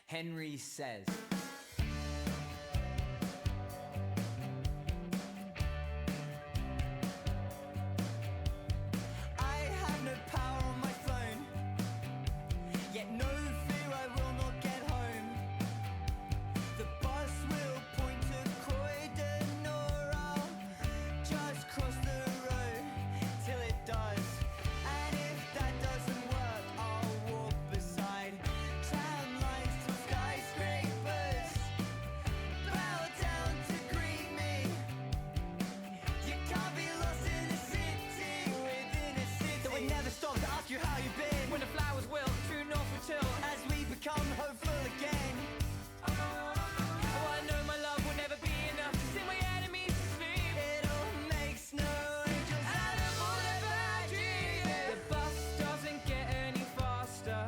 Henry says. I have no power on my phone, yet no fear I will not get home. The bus will point to Croydon or I'll just cross the road till it does. And if that doesn't work, I'll walk beside tram lines to skyscrapers. Bow down to greet me. You can't be lost in a city within a city. So we never stop to ask you how you've been. When the flowers wilt, true north will chill as we become hopeful again. Oh, I know my love will never be enough to sing my enemies to sleep. It all makes no angels out of all the bad dreams. The bus doesn't get any faster.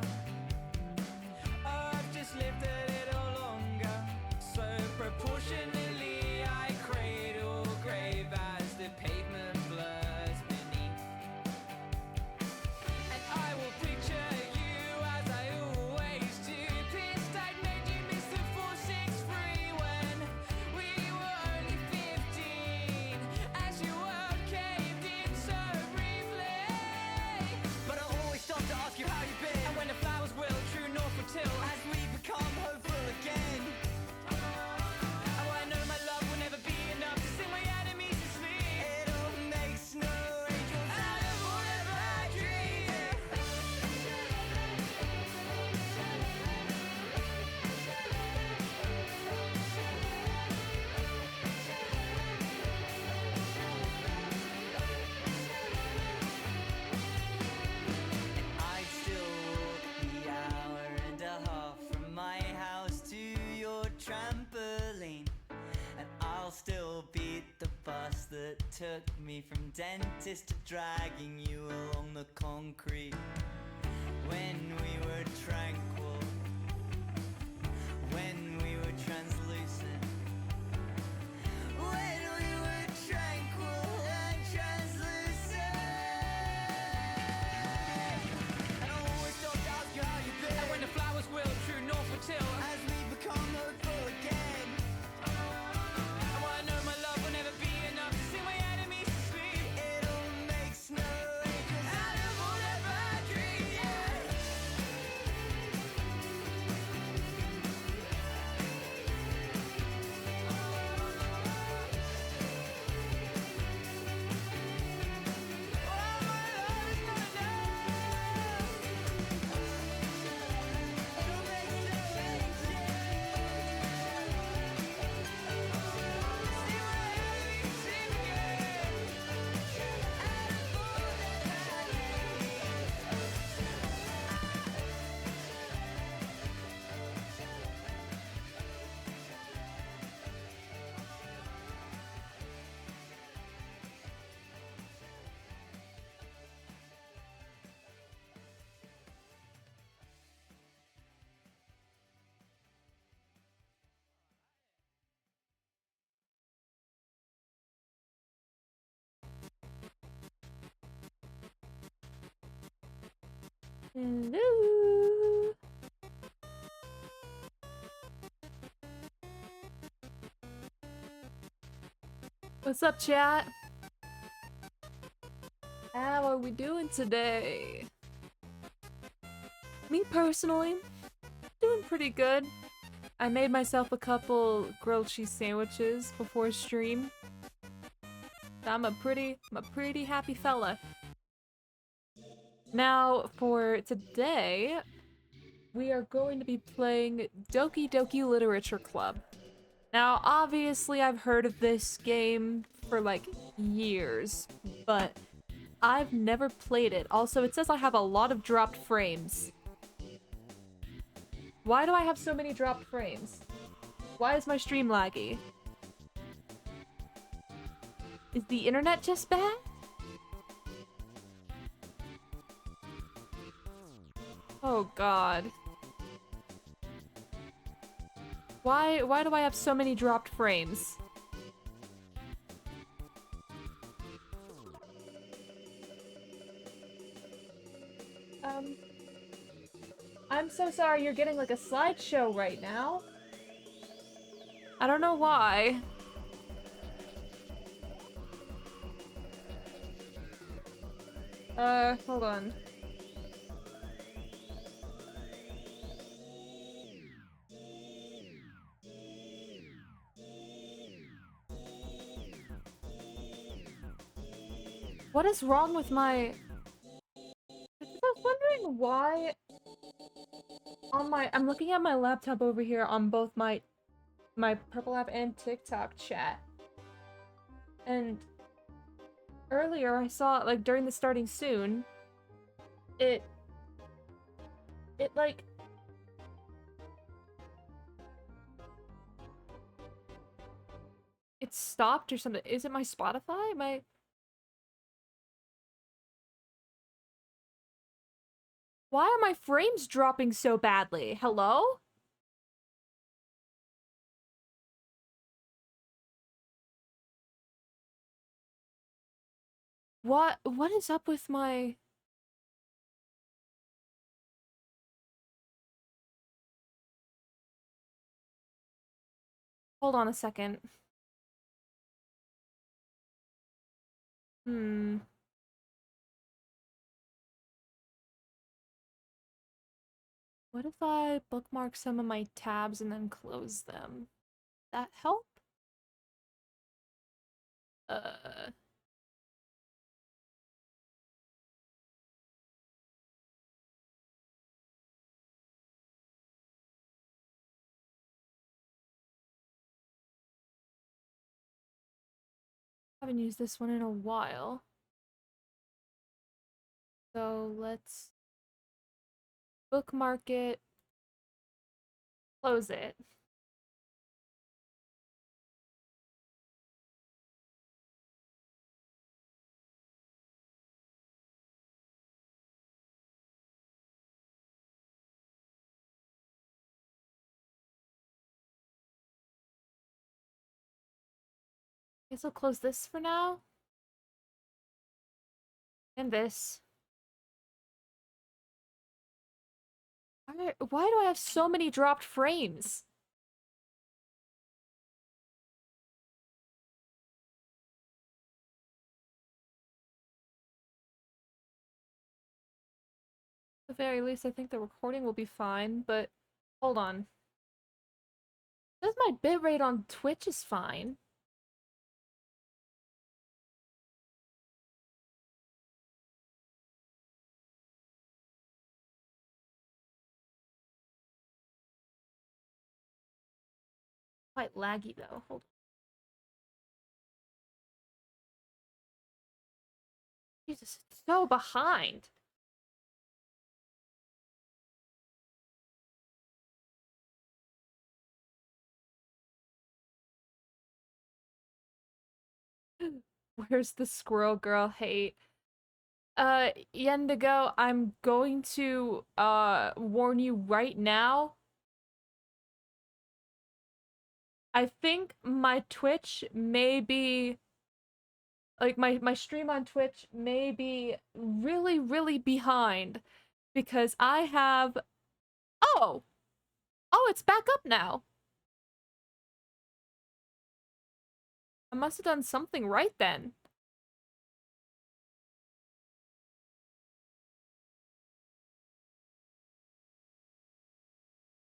I've just lived a little longer, so proportionally I cradle grave as the pavement blurs beneath. And I will picture you as I always do. Pissed I'd made you miss the 463 when we were only 15. As your world caved in so briefly. But I always stop to ask you how you've been. And when the flowers will, true north will till as we become hopeful again. Oh, I know my love will never be enough to sing my enemies to sleep. It all makes no angels out of all the bad dreams. I'd still walk the hour and a half from my house to your trampoline. And I'll still beat the bus that took me from dentist to dragging you along the concrete. When we were tranquil, when we were translucent, when we were tranquil and translucent. And I'll always stop to ask you how you've been. And when the flowers will, true north will till as we become hopeful again. Oh, I know my love will never be enough to sing my enemies to sleep. It all makes no angels out of all the bad dreams. Oh, my love is not enough. It'll make no angels. See my enemies sing again. Out of all the bad Hello. What's up, chat? How are we doing today? Me personally, doing pretty good. I made myself a couple grilled cheese sandwiches before stream. I'm a pretty happy fella. Now, for today, we are going to be playing Doki Doki Literature Club. Now, obviously, I've heard of this game for like years, but I've never played it. Also, it says I have a lot of dropped frames. Why do I have so many dropped frames? Why is my stream laggy? Is the internet just bad? Oh god. Why do I have so many dropped frames? so sorry you're getting like a slideshow right now. I don't know why. Hold on. What is wrong with my... I was wondering why on my... I'm looking at my laptop over here on both my Purple app and TikTok chat. And earlier I saw, like, during the starting soon, it like... It stopped or something. Is it my Spotify? Why are my frames dropping so badly? Hello? What is up with my... Hold on a second. Hmm. What if I bookmark some of my tabs and then close them? That help? Uh... Haven't used this one in a while. So let's bookmark it, close it. Guess I'll close this for now. And this. Why do I have so many dropped frames? At the very least, I think the recording will be fine, but hold on. It says my bitrate on Twitch is fine. Quite laggy though. Hold on. Jesus, it's so behind. Where's the squirrel girl hate? Yendigo, I'm going to warn you right now. I think my Twitch may be like my stream on Twitch may be really, really behind because I have... Oh! Oh, it's back up now. I must have done something right then.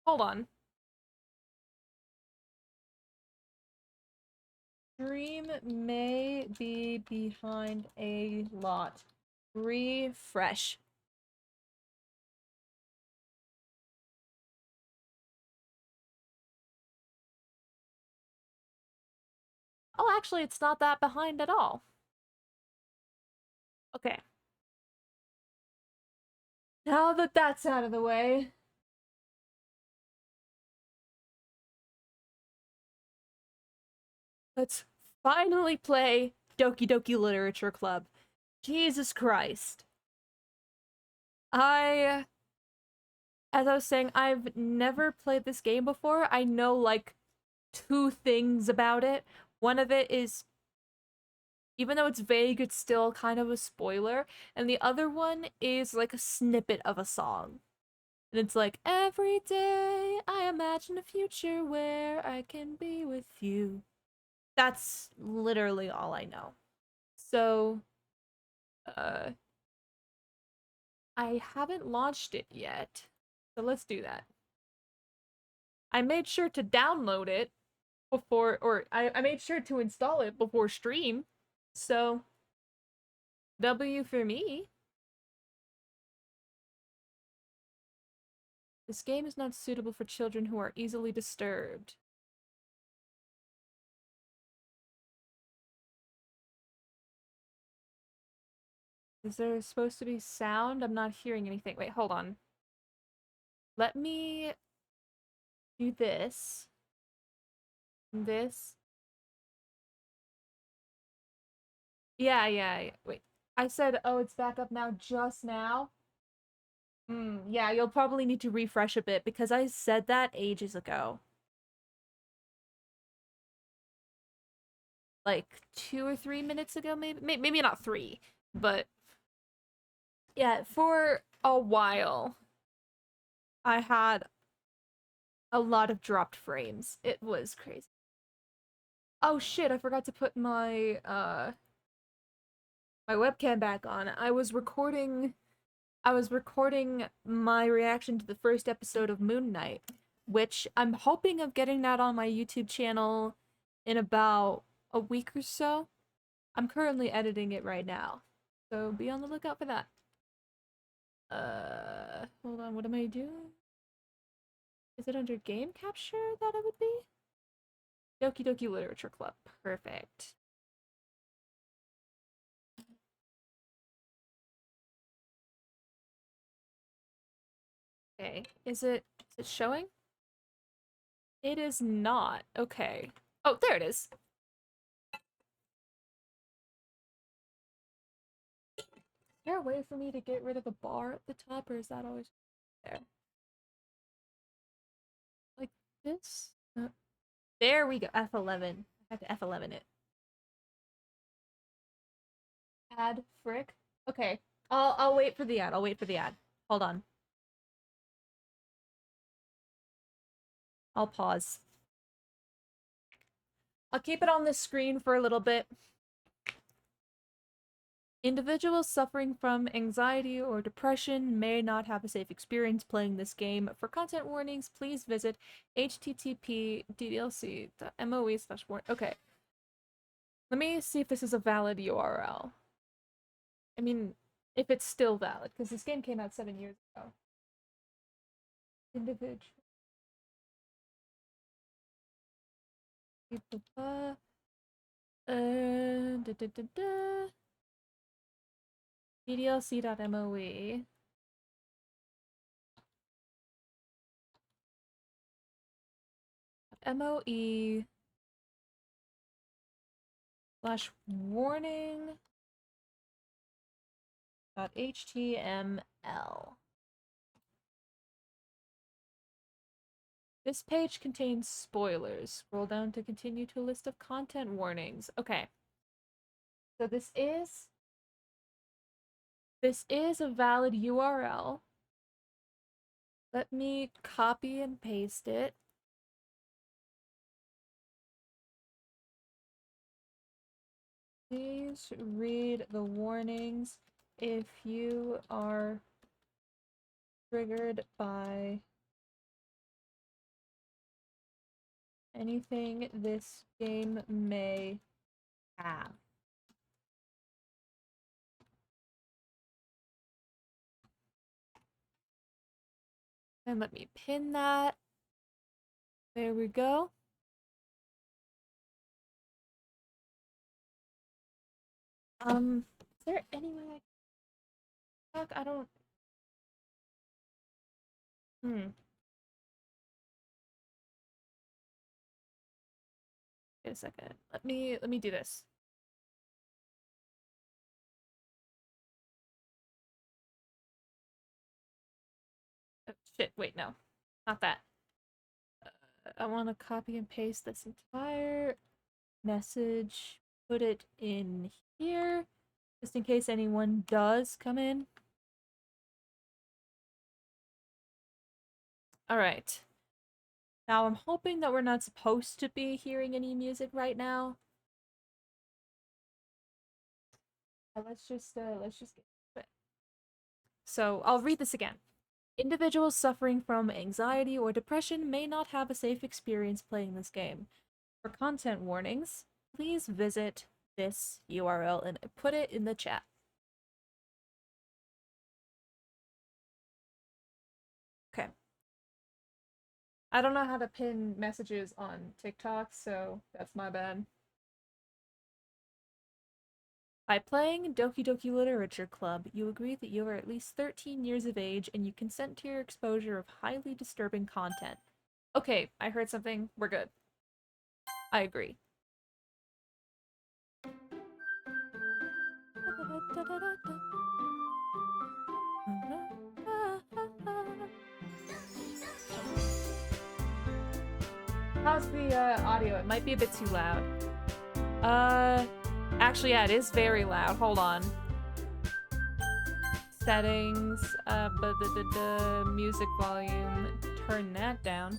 Hold on. Stream may be behind a lot. Refresh. Oh, actually, it's not that behind at all. Okay. Now that that's out of the way... Let's finally play Doki Doki Literature Club. Jesus Christ. As I was saying, I've never played this game before. I know, like, two things about it. One of it is, even though it's vague, it's still kind of a spoiler. And the other one is, like, a snippet of a song. And it's like, every day I imagine a future where I can be with you. That's literally all I know. So, uh, I haven't launched it yet. So let's do that. I made sure to download it before, or I made sure to install it before stream. So, W for me. This game is not suitable for children who are easily disturbed. Is there supposed to be sound? I'm not hearing anything. Wait, hold on. Let me do this. This. Yeah. Wait. I said, oh, it's back up now just now. Yeah, you'll probably need to refresh a bit because I said that ages ago. Like 2 or 3 minutes ago, maybe. Maybe not 3, but yeah, for a while, I had a lot of dropped frames. It was crazy. Oh shit, I forgot to put my webcam back on. I was recording my reaction to the first episode of Moon Knight, which I'm hoping of getting that on my YouTube channel in about a week or so. I'm currently editing it right now, so be on the lookout for that. Hold on, what am I doing? Is it under game capture that it would be? Doki Doki Literature Club. Perfect. Okay, is it showing? It is not. Okay. Oh, there it is. Is there a way for me to get rid of the bar at the top, or is that always there? Like this? There we go. F11. I have to F11 it. Ad frick. Okay. I'll wait for the ad. I'll wait for the ad. Hold on. I'll pause. I'll keep it on this screen for a little bit. Individuals suffering from anxiety or depression may not have a safe experience playing this game. For content warnings, please visit http://ddlc.moe/warning. Okay. Let me see if this is a valid URL. I mean, if it's still valid, because this game came out 7 years ago. Individual. DDLC.moe. MOE slash warning dot HTML. This page contains spoilers. Scroll down to continue to a list of content warnings. Okay. So this is a valid URL. Let me copy and paste it. Please read the warnings if you are triggered by anything this game may have. And let me pin that. There we go. Is there any way I fuck? I don't. Wait a second. Let me do this. Oh, shit, wait, no. Not that. I want to copy and paste this entire message, put it in here, just in case anyone does come in. Alright. Now I'm hoping that we're not supposed to be hearing any music right now. Let's just get it. So I'll read this again. Individuals suffering from anxiety or depression may not have a safe experience playing this game. For content warnings, please visit this URL and I put it in the chat. Okay. I don't know how to pin messages on TikTok, so that's my bad. By playing Doki Doki Literature Club, you agree that you are at least 13 years of age and you consent to your exposure of highly disturbing content. Okay, I heard something. We're good. I agree. How's the audio? It might be a bit too loud. Actually, yeah, it is very loud. Hold on. Settings, music volume. Turn that down.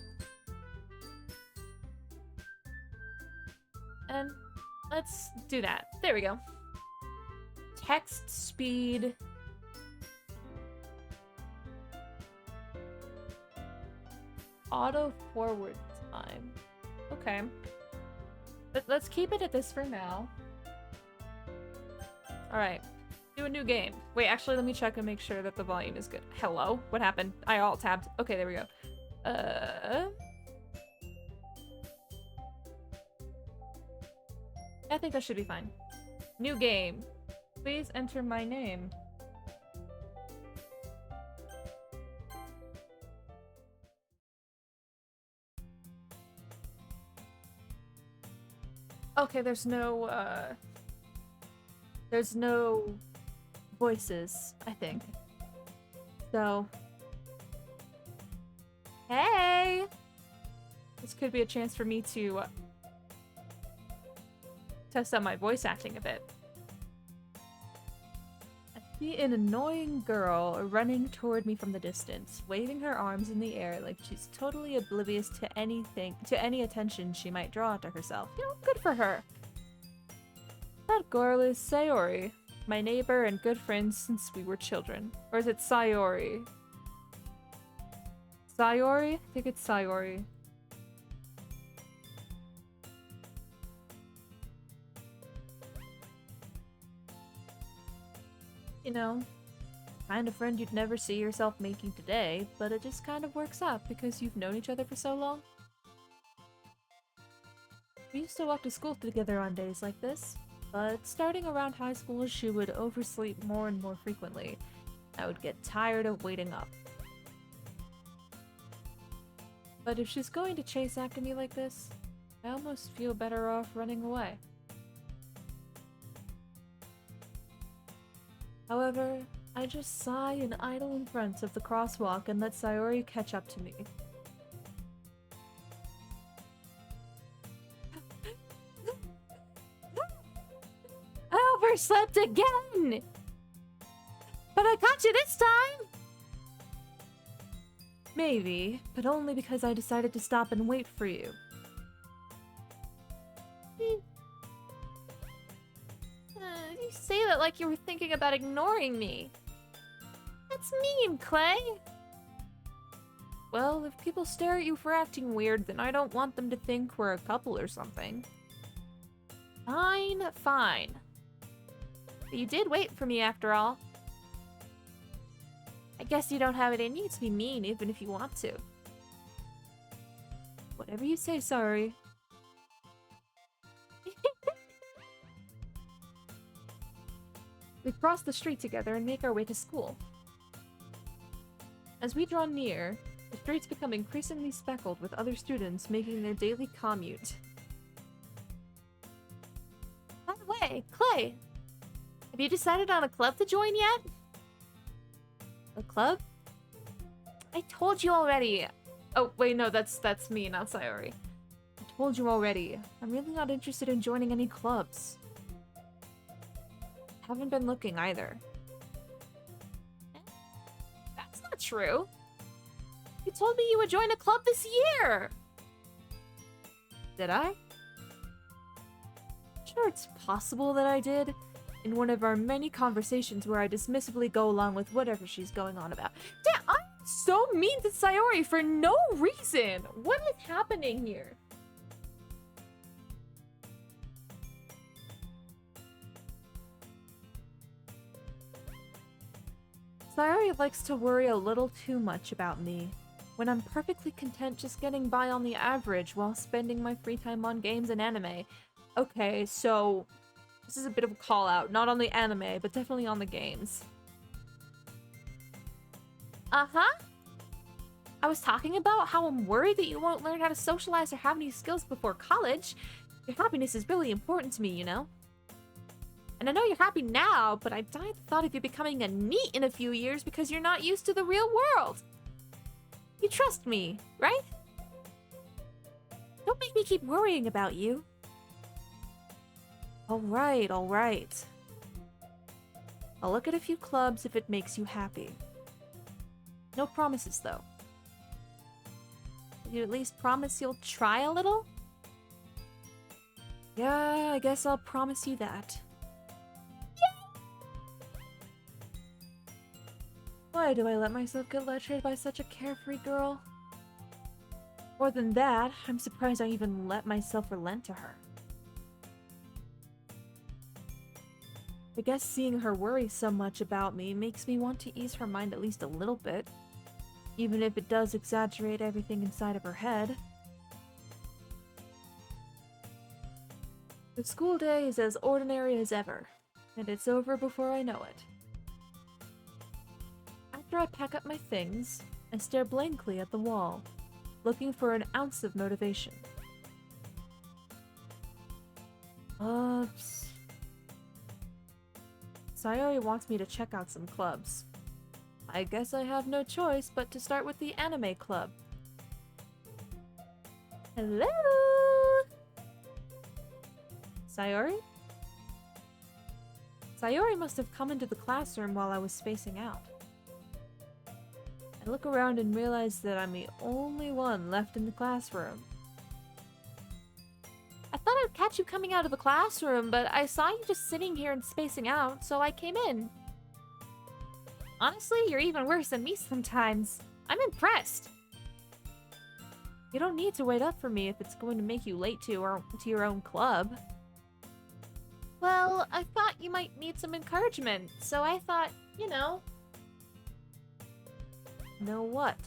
And let's do that. There we go. Text speed. Auto forward time. Okay. But let's keep it at this for now. Alright. Do a new game. Wait, actually, let me check and make sure that the volume is good. Hello? What happened? I alt-tabbed. Okay, there we go. I think that should be fine. New game. Please enter my name. Okay, there's no voices, I think. So, hey! This could be a chance for me to test out my voice acting a bit. I see an annoying girl running toward me from the distance, waving her arms in the air like she's totally oblivious to any attention she might draw to herself. You know, good for her. That girl is Sayori, my neighbor and good friend since we were children. Or is it Sayori? Sayori? I think it's Sayori. You know, kind of friend you'd never see yourself making today, but it just kind of works out because you've known each other for so long. We used to walk to school together on days like this, but starting around high school, she would oversleep more and more frequently. I would get tired of waiting up. But if she's going to chase after me like this, I almost feel better off running away. However, I just sigh and idle in front of the crosswalk and let Sayori catch up to me. I overslept again! But I caught you this time! Maybe, but only because I decided to stop and wait for you. You say that like you were thinking about ignoring me. That's mean, Clay! Well, if people stare at you for acting weird, then I don't want them to think we're a couple or something. Fine, fine. But you did wait for me after all. I guess you don't have it in you to be mean even if you want to. Whatever you say, sorry. We cross the street together and make our way to school. As we draw near, the streets become increasingly speckled with other students making their daily commute. By the way, Clay, have you decided on a club to join yet? A club? I told you already. Oh, wait, no, that's me, not Sayori. I told you already. I'm really not interested in joining any clubs. Haven't been looking either. That's not true. You told me you would join a club this year! Did I? Sure, it's possible that I did. In one of our many conversations where I dismissively go along with whatever she's going on about. Damn, I'm so mean to Sayori for no reason! What is happening here? Sayori likes to worry a little too much about me, when I'm perfectly content just getting by on the average while spending my free time on games and anime. Okay, so this is a bit of a call-out, not on the anime, but definitely on the games. Uh-huh. I was talking about how I'm worried that you won't learn how to socialize or have any skills before college. Your happiness is really important to me, you know? And I know you're happy now, but I died the thought of you becoming a NEET in a few years because you're not used to the real world. You trust me, right? Don't make me keep worrying about you. Alright, alright. I'll look at a few clubs if it makes you happy. No promises, though. Will you at least promise you'll try a little? Yeah, I guess I'll promise you that. Why do I let myself get lectured by such a carefree girl? More than that, I'm surprised I even let myself relent to her. I guess seeing her worry so much about me makes me want to ease her mind at least a little bit, even if it does exaggerate everything inside of her head. The school day is as ordinary as ever, and it's over before I know it. After I pack up my things, I stare blankly at the wall, looking for an ounce of motivation. Oops. Sayori wants me to check out some clubs. I guess I have no choice but to start with the anime club. Hello? Sayori? Sayori must have come into the classroom while I was spacing out. I look around and realize that I'm the only one left in the classroom. I thought I'd catch you coming out of the classroom, but I saw you just sitting here and spacing out, so I came in. Honestly, you're even worse than me sometimes. I'm impressed. You don't need to wait up for me if it's going to make you late to your own club. Well, I thought you might need some encouragement, so I thought, you know... Know what?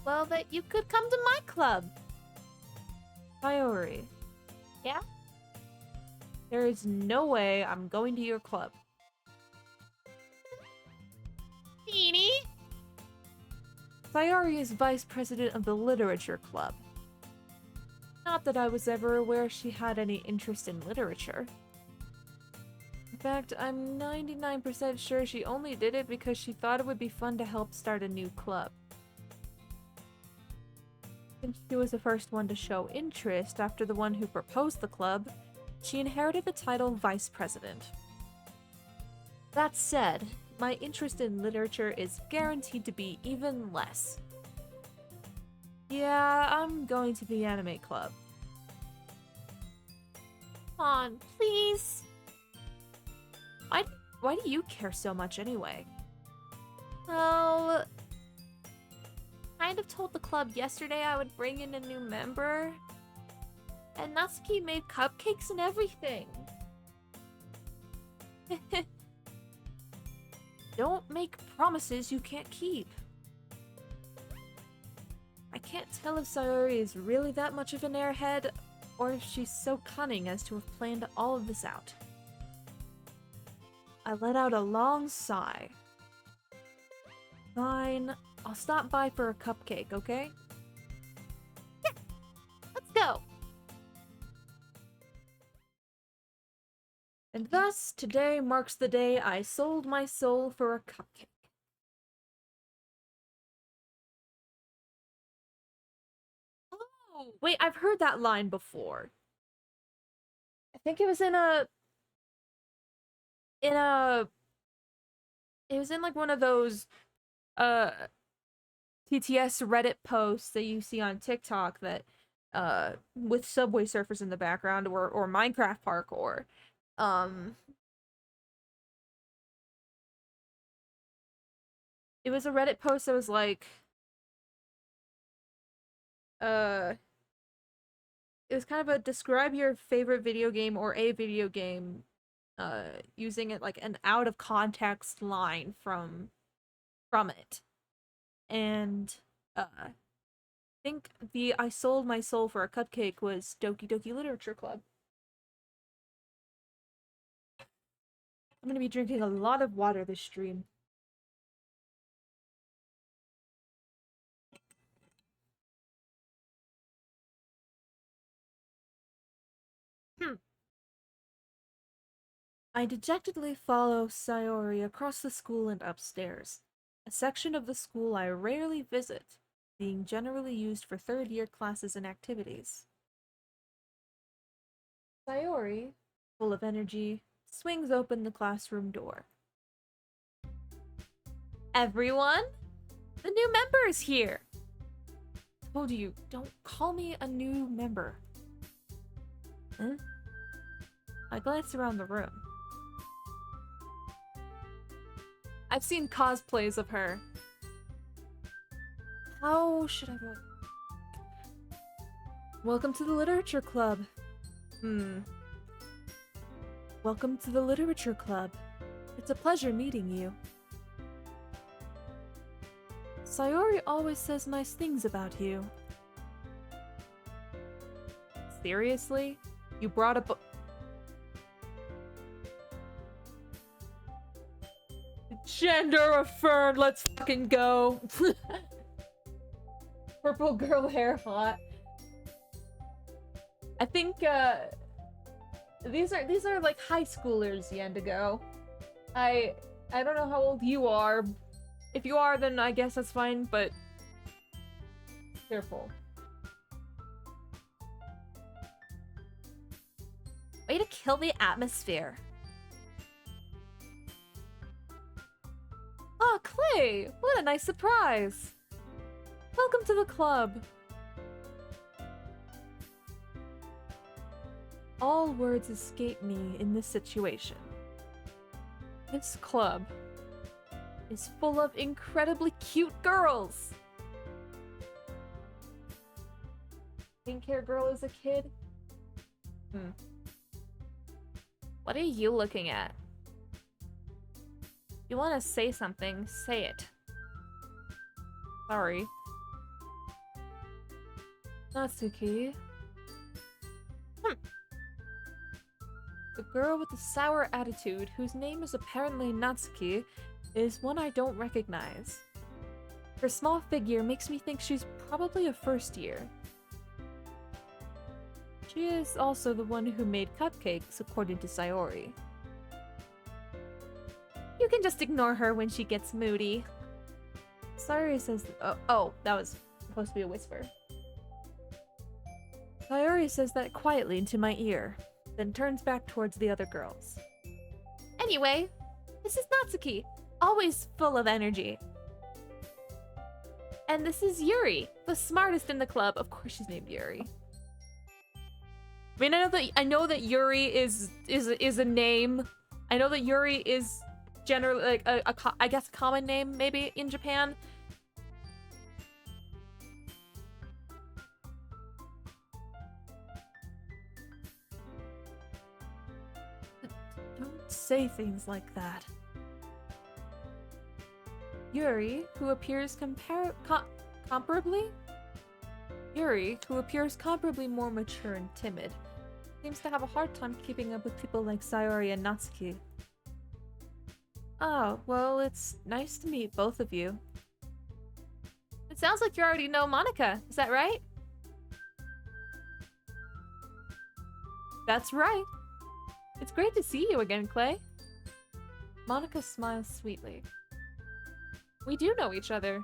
Well, that you could come to my club. Sayori. Yeah? There is no way I'm going to your club. Beanie? Sayori is vice president of the Literature Club. Not that I was ever aware she had any interest in literature. In fact, I'm 99% sure she only did it because she thought it would be fun to help start a new club. Since she was the first one to show interest after the one who proposed the club, she inherited the title Vice President. That said, my interest in literature is guaranteed to be even less. Yeah, I'm going to the anime club. Come on, please. Why do you care so much anyway? Well, kind of told the club yesterday I would bring in a new member. And Natsuki made cupcakes and everything. Don't make promises you can't keep. I can't tell if Sayori is really that much of an airhead, or if she's so cunning as to have planned all of this out. I let out a long sigh. Fine, I'll stop by for a cupcake, okay? Yeah, let's go! And thus, today marks the day I sold my soul for a cupcake. Oh, wait, I've heard that line before. I think it was in a... It was in like one of those, TTS Reddit posts that you see on TikTok that with Subway Surfers in the background or Minecraft parkour. It was a Reddit post that was like uh it was kind of a describe your favorite video game or a video game using it like an out of context line from it. And I think the I sold my soul for a cupcake was Doki Doki Literature Club. I'm gonna be drinking a lot of water this stream. I dejectedly follow Sayori across the school and upstairs, a section of the school I rarely visit, being generally used for third-year classes and activities. Sayori, full of energy, swings open the classroom door. Everyone? The new member is here! Told you, don't call me a new member. Huh? I glance around the room. I've seen cosplays of her. How should I go? Welcome to the Literature Club. Welcome to the Literature Club. It's a pleasure meeting you. Sayori always says nice things about you. Seriously? You brought a book? Gender affirmed, let's fucking go. Purple girl hair hot. I think these are like high schoolers, Yendigo. I don't know how old you are. If you are, then I guess that's fine, but careful. Way to kill the atmosphere. Ah, Clay! What a nice surprise! Welcome to the club! All words escape me in this situation. This club is full of incredibly cute girls! Pink hair girl is a kid? What are you looking at? If you want to say something, say it. Sorry. Natsuki. The girl with the sour attitude, whose name is apparently Natsuki, is one I don't recognize. Her small figure makes me think she's probably a first year. She is also the one who made cupcakes, according to Sayori. You can just ignore her when she gets moody. Sayori says... Oh, that was supposed to be a whisper. Sayori says that quietly into my ear, then turns back towards the other girls. Anyway, this is Natsuki, always full of energy. And this is Yuri, the smartest in the club. Of course she's named Yuri. I mean, I know that Yuri is a name. I know that Yuri is generally like I guess a common name maybe in Japan. Don't say things like that. Yuri, who appears comparably more mature and timid, seems to have a hard time keeping up with people like Sayori and Natsuki. Oh, well, it's nice to meet both of you. It sounds like you already know Monica, is that right? That's right. It's great to see you again, Clay. Monica smiles sweetly. We do know each other.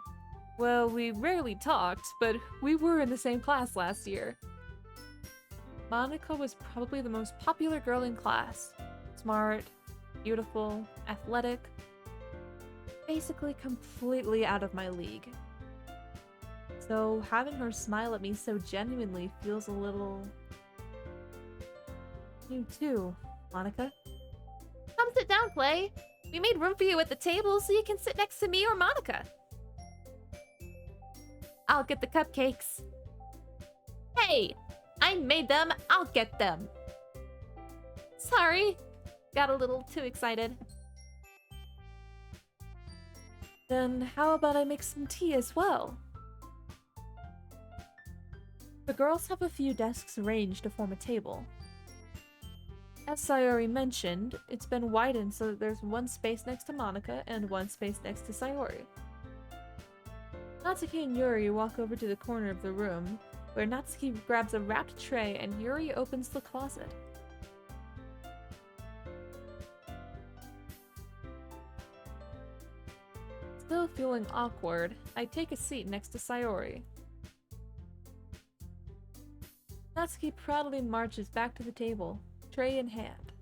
Well, we rarely talked, but we were in the same class last year. Monica was probably the most popular girl in class. Smart, beautiful, athletic. Basically completely out of my league. So having her smile at me so genuinely feels a little new too, Monica. Come sit down, Clay. We made room for you at the table so you can sit next to me or Monica. I'll get the cupcakes. Hey, I made them. I'll get them. Sorry, got a little too excited. Then how about I make some tea as well? The girls have a few desks arranged to form a table. As Sayori mentioned, it's been widened so that there's one space next to Monica and one space next to Sayori. Natsuki and Yuri walk over to the corner of the room, where Natsuki grabs a wrapped tray and Yuri opens the closet. Still feeling awkward, I take a seat next to Sayori. Natsuki proudly marches back to the table, tray in hand.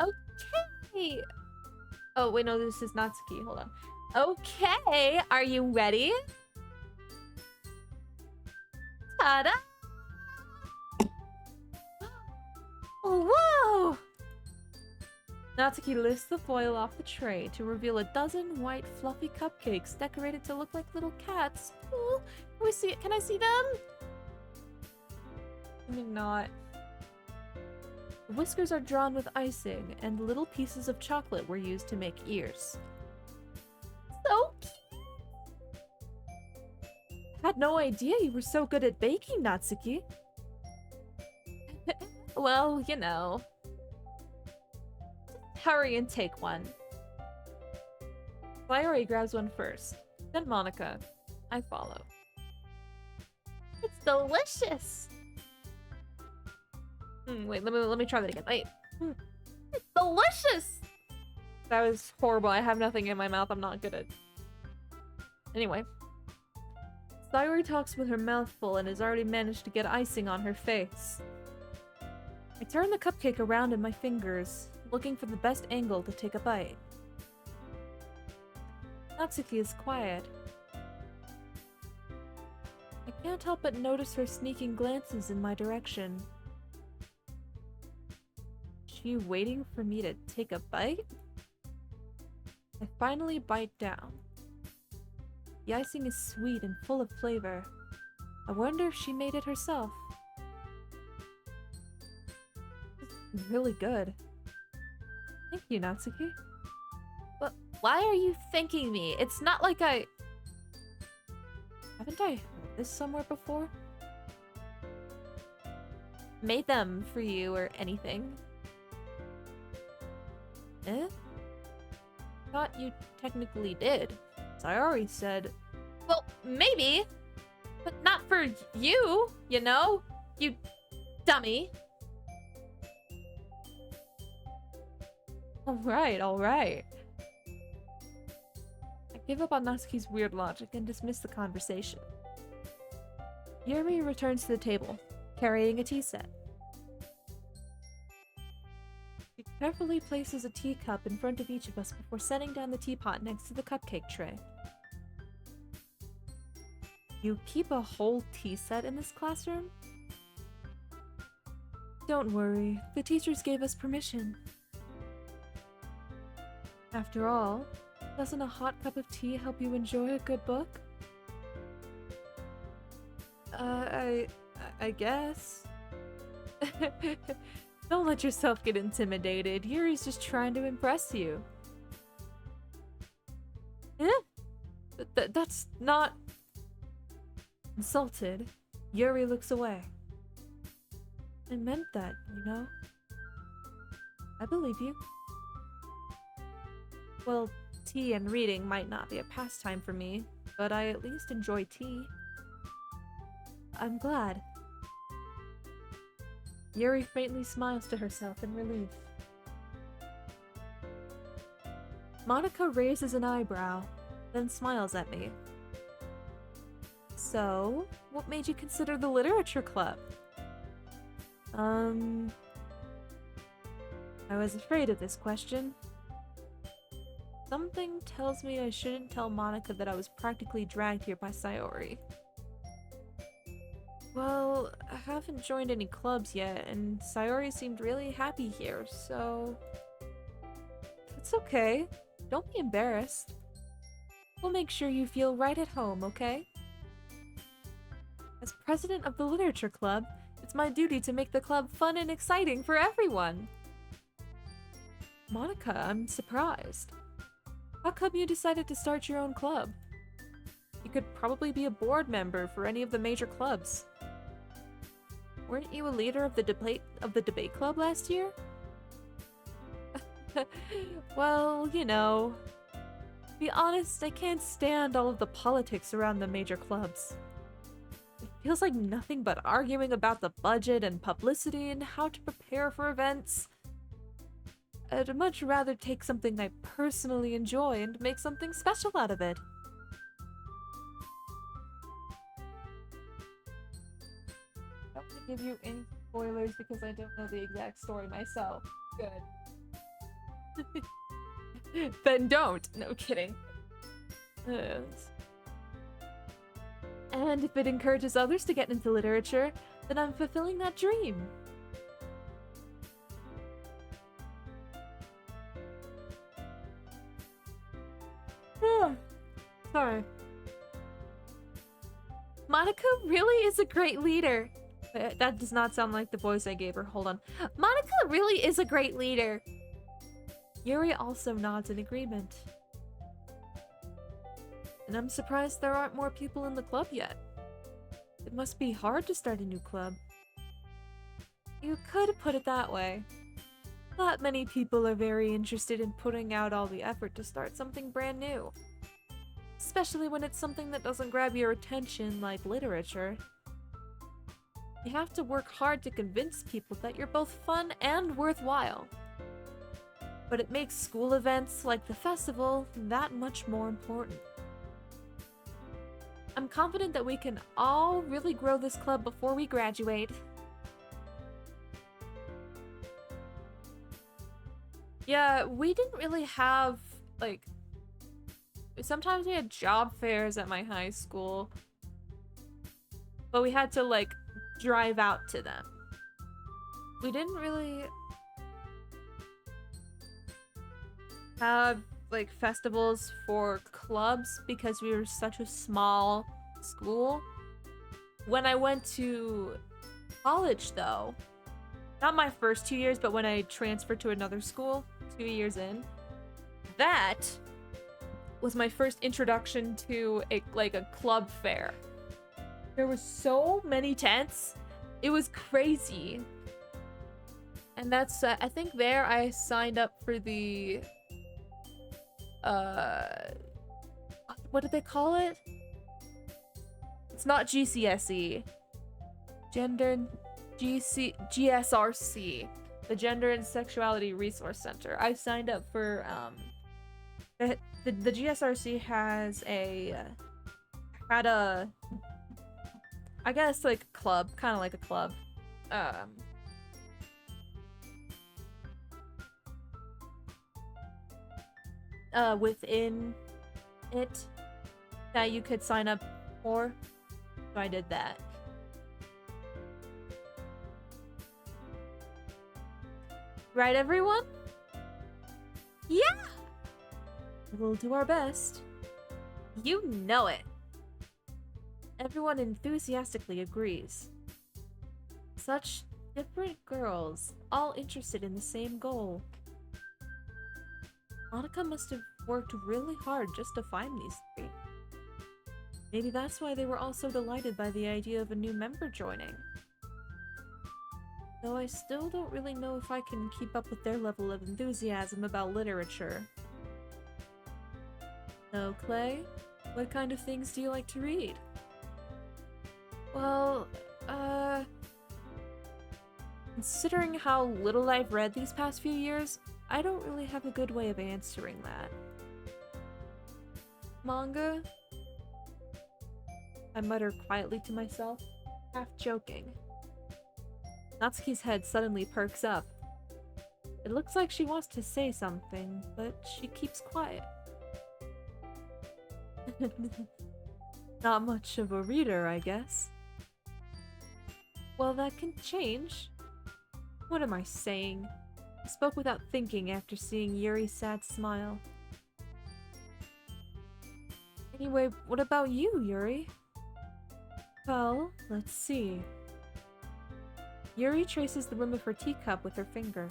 Okay! Oh, wait, no, this is Natsuki. Hold on. Okay, are you ready? Ta-da! Whoa! Natsuki lifts the foil off the tray to reveal a dozen white, fluffy cupcakes decorated to look like little cats. Ooh, can I see them? Maybe not. The whiskers are drawn with icing, and little pieces of chocolate were used to make ears. So cute! Had no idea you were so good at baking, Natsuki. Well, you know. Hurry and take one. Sayori grabs one first, then Monica. I follow. It's delicious! Wait, let me try that again. Wait. It's delicious! That was horrible. I have nothing in my mouth. I'm not good at... Anyway. Sayori talks with her mouth full and has already managed to get icing on her face. I turn the cupcake around in my fingers, looking for the best angle to take a bite. Natsuki is quiet. I can't help but notice her sneaking glances in my direction. Is she waiting for me to take a bite? I finally bite down. The icing is sweet and full of flavor. I wonder if she made it herself. It's really good. Thank you, Natsuki. But why are you thanking me? It's not like I... Haven't I heard this somewhere before? Made them for you or anything. Eh? Thought you technically did. Sayori said... Well, maybe. But not for you, you know? You dummy. Alright, alright. I give up on Natsuki's weird logic and dismiss the conversation. Yuri returns to the table, carrying a tea set. She carefully places a teacup in front of each of us before setting down the teapot next to the cupcake tray. You keep a whole tea set in this classroom? Don't worry, the teachers gave us permission. After all, doesn't a hot cup of tea help you enjoy a good book? I guess. Don't let yourself get intimidated. Yuri's just trying to impress you. Eh? That's not... Insulted, Yuri looks away. I meant that, you know? I believe you. Well, tea and reading might not be a pastime for me, but I at least enjoy tea. I'm glad. Yuri faintly smiles to herself in relief. Monica raises an eyebrow, then smiles at me. So, what made you consider the literature club? I was afraid of this question. Something tells me I shouldn't tell Monica that I was practically dragged here by Sayori. Well, I haven't joined any clubs yet, and Sayori seemed really happy here, so... It's okay. Don't be embarrassed. We'll make sure you feel right at home, okay? As president of the Literature Club, it's my duty to make the club fun and exciting for everyone. Monica, I'm surprised. How come you decided to start your own club? You could probably be a board member for any of the major clubs. Weren't you a leader of the debate club last year? Well, you know. To be honest, I can't stand all of the politics around the major clubs. It feels like nothing but arguing about the budget and publicity and how to prepare for events. I'd much rather take something I personally enjoy and make something special out of it. I don't want to give you any spoilers because I don't know the exact story myself. Good. Then don't. No kidding. And if it encourages others to get into literature, then I'm fulfilling that dream. Sorry. Monica really is a great leader. That does not sound like the voice I gave her. Hold on. Monica really is a great leader. Yuri also nods in agreement. And I'm surprised there aren't more people in the club yet. It must be hard to start a new club. You could put it that way. Not many people are very interested in putting out all the effort to start something brand new. Especially when it's something that doesn't grab your attention like literature. You have to work hard to convince people that you're both fun and worthwhile. But it makes school events like the festival that much more important. I'm confident that we can all really grow this club before we graduate. Yeah, we didn't really have, like... Sometimes we had job fairs at my high school. But we had to, like, drive out to them. We didn't really have, like, festivals for clubs because we were such a small school. When I went to college, though, not my first 2 years, but when I transferred to another school 2 years in, that was my first introduction to a club fair. There were so many tents. It was crazy. And that's, I think there I signed up for the, what do they call it? It's not GCSE. GSRC. The Gender and Sexuality Resource Center. I signed up for, the GSRC has had a, I guess, like, a club, kind of like a club. Within it that you could sign up for. So I did that. Right, everyone? Yeah! We'll do our best. You know it. Everyone enthusiastically agrees. Such different girls, all interested in the same goal. Monica must have worked really hard just to find these three. Maybe that's why they were all so delighted by the idea of a new member joining. Though I still don't really know if I can keep up with their level of enthusiasm about literature. So, Clay, what kind of things do you like to read? Well, considering how little I've read these past few years, I don't really have a good way of answering that. Manga? I mutter quietly to myself, half joking. Natsuki's head suddenly perks up. It looks like she wants to say something, but she keeps quiet. Not much of a reader, I guess. Well, that can change. What am I saying? I spoke without thinking after seeing Yuri's sad smile. Anyway, what about you, Yuri? Well, let's see. Yuri traces the rim of her teacup with her finger.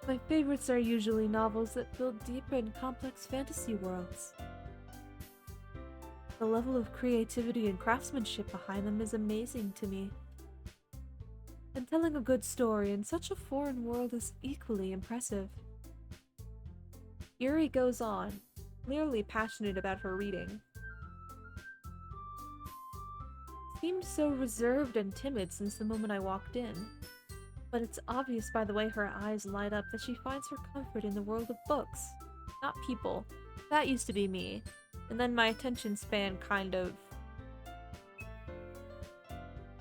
My favorites are usually novels that build deep and complex fantasy worlds. The level of creativity and craftsmanship behind them is amazing to me. And telling a good story in such a foreign world is equally impressive. Yuri goes on, clearly passionate about her reading. Seemed so reserved and timid since the moment I walked in. But it's obvious by the way her eyes light up that she finds her comfort in the world of books, not people. That used to be me. And then my attention span kind of...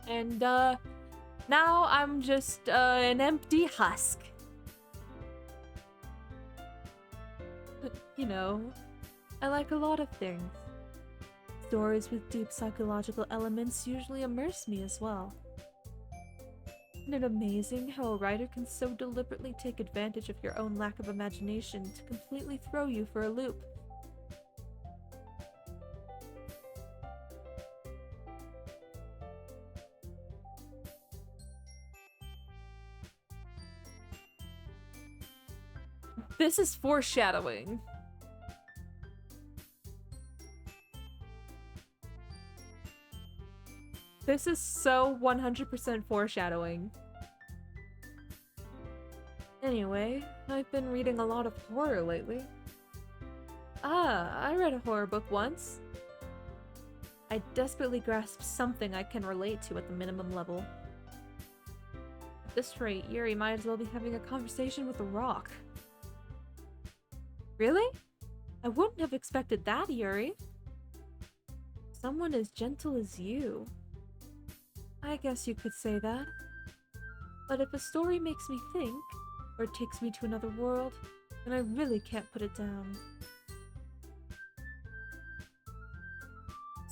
And, now I'm just, an empty husk. But, you know, I like a lot of things. Stories with deep psychological elements usually immerse me as well. Isn't it amazing how a writer can so deliberately take advantage of your own lack of imagination to completely throw you for a loop? This is foreshadowing. This is so 100% foreshadowing. Anyway, I've been reading a lot of horror lately. Ah, I read a horror book once. I desperately grasped something I can relate to at the minimum level. At this rate, Yuri might as well be having a conversation with a rock. Really? I wouldn't have expected that, Yuri. Someone as gentle as you. I guess you could say that. But if a story makes me think, or takes me to another world, then I really can't put it down.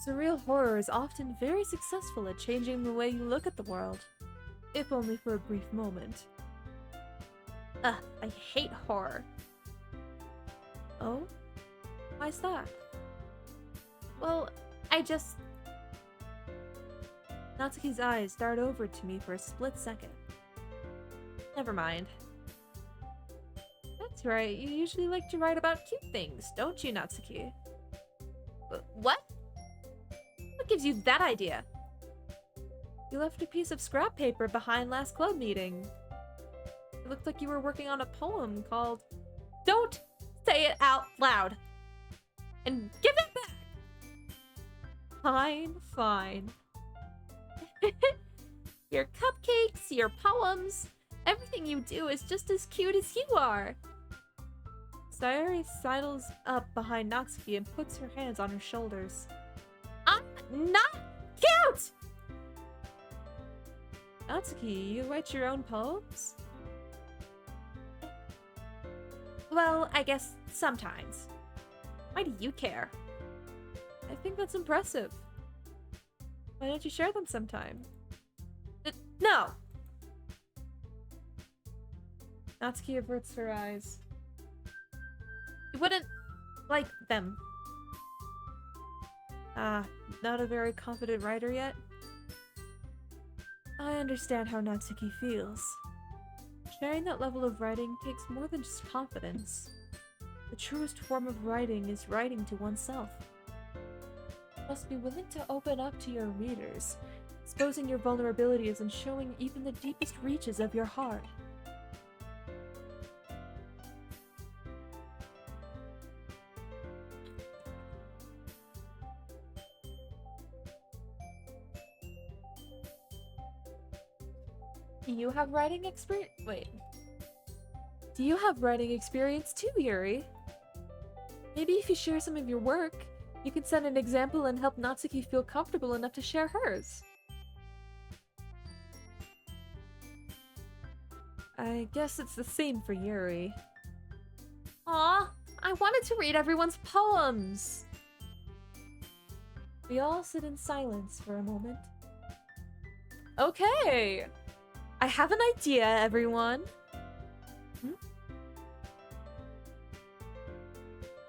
Surreal horror is often very successful at changing the way you look at the world, if only for a brief moment. Ugh, I hate horror. Oh? Why's that? Well, I just... Natsuki's eyes dart over to me for a split second. Never mind. That's right, you usually like to write about cute things, don't you, Natsuki? What? What gives you that idea? You left a piece of scrap paper behind last club meeting. It looked like you were working on a poem called... Don't say it out loud! And give it back! Fine, fine. Your cupcakes, your poems, everything you do is just as cute as you are. Sayori sidles up behind Natsuki and puts her hands on her shoulders. I'm not cute! Natsuki, you write your own poems? Well, I guess sometimes. Why do you care? I think that's impressive. Why don't you share them sometime? No! Natsuki averts her eyes. You wouldn't like them. Ah, not a very confident writer yet? I understand how Natsuki feels. Sharing that level of writing takes more than just confidence. The truest form of writing is writing to oneself. You must be willing to open up to your readers, exposing your vulnerabilities and showing even the deepest reaches of your heart. Do you have writing experience? Wait. Do you have writing experience too, Yuri? Maybe if you share some of your work, you can set an example and help Natsuki feel comfortable enough to share hers. I guess it's the same for Yuri. Aw, I wanted to read everyone's poems! We all sit in silence for a moment. Okay! I have an idea, everyone!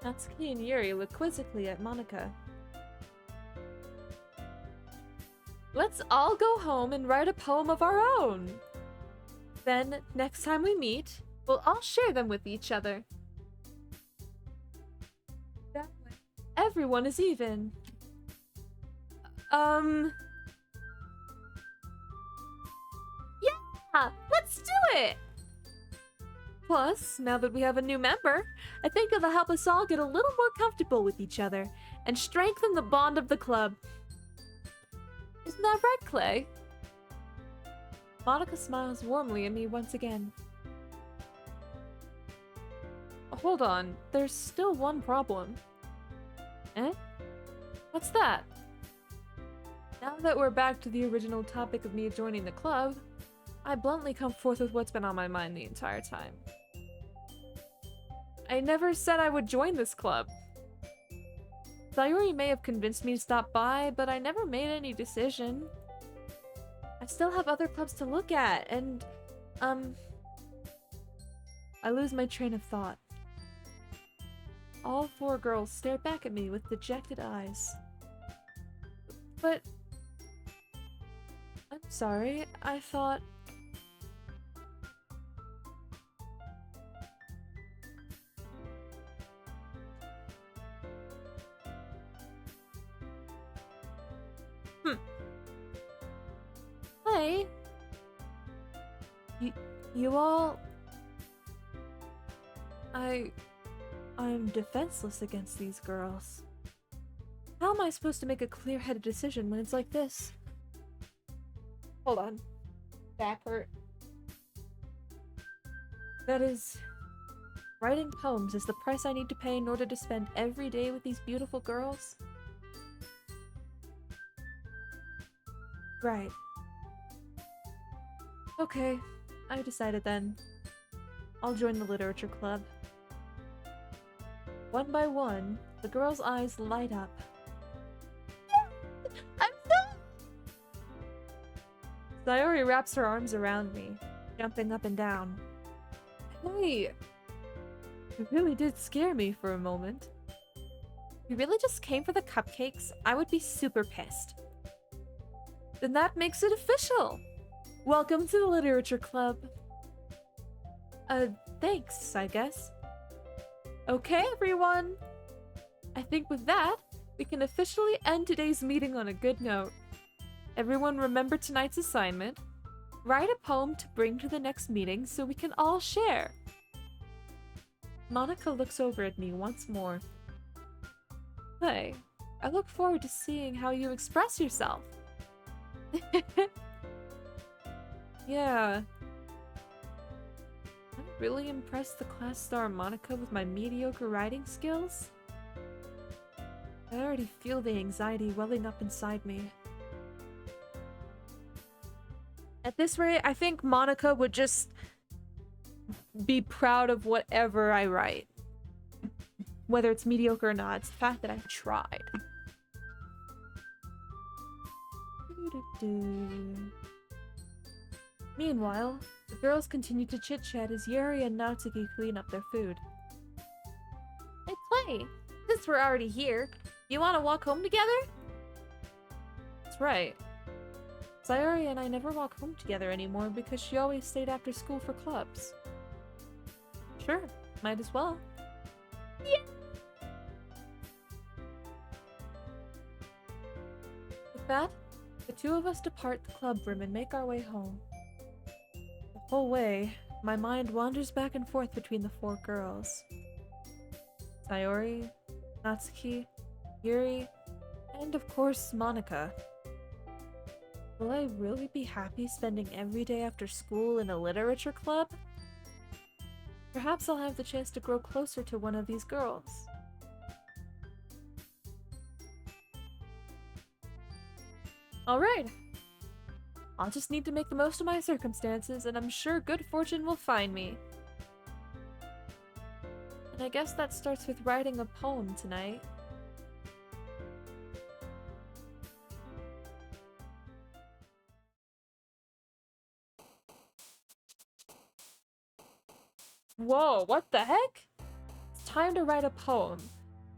Natsuki and Yuri look quizzically at Monika. Let's all go home and write a poem of our own! Then, next time we meet, we'll all share them with each other. That way, everyone is even. Yeah! Let's do it! Plus, now that we have a new member, I think it'll help us all get a little more comfortable with each other and strengthen the bond of the club. Isn't that right, Clay? Monika smiles warmly at me once again. Hold on, there's still one problem. Eh? What's that? Now that we're back to the original topic of me joining the club, I bluntly come forth with what's been on my mind the entire time. I never said I would join this club. Sayori may have convinced me to stop by, but I never made any decision. I still have other clubs to look at, and, I lose my train of thought. All four girls stare back at me with dejected eyes. But... I'm sorry, I thought... Hey! You all... I'm defenseless against these girls. How am I supposed to make a clear-headed decision when it's like this? Hold on. Back hurt. That is... Writing poems is the price I need to pay in order to spend every day with these beautiful girls? Right. Okay, I decided then. I'll join the literature club. One by one, the girls' eyes light up. I'm so... Sayori wraps her arms around me, jumping up and down. Hey! You really did scare me for a moment. You really just came for the cupcakes? I would be super pissed. Then that makes it official! Welcome to the literature club. Thanks, I guess. Okay, everyone! I think with that, we can officially end today's meeting on a good note. Everyone remember tonight's assignment. Write a poem to bring to the next meeting so we can all share. Monika looks over at me once more. Hey, I look forward to seeing how you express yourself. Yeah. I really impressed the class star Monika with my mediocre writing skills? I already feel the anxiety welling up inside me. At this rate, I think Monika would just be proud of whatever I write. Whether it's mediocre or not, it's the fact that I've tried. Meanwhile, the girls continue to chit-chat as Yuri and Natsuki clean up their food. Hey Clay, since we're already here, you want to walk home together? That's right. Sayori and I never walk home together anymore because she always stayed after school for clubs. Sure, might as well. Yeah. With that, the two of us depart the club room and make our way home. The whole way, my mind wanders back and forth between the four girls. Sayori, Natsuki, Yuri, and of course Monika. Will I really be happy spending every day after school in a literature club? Perhaps I'll have the chance to grow closer to one of these girls. Alright. I'll just need to make the most of my circumstances, and I'm sure good fortune will find me. And I guess that starts with writing a poem tonight. Whoa, what the heck? It's time to write a poem.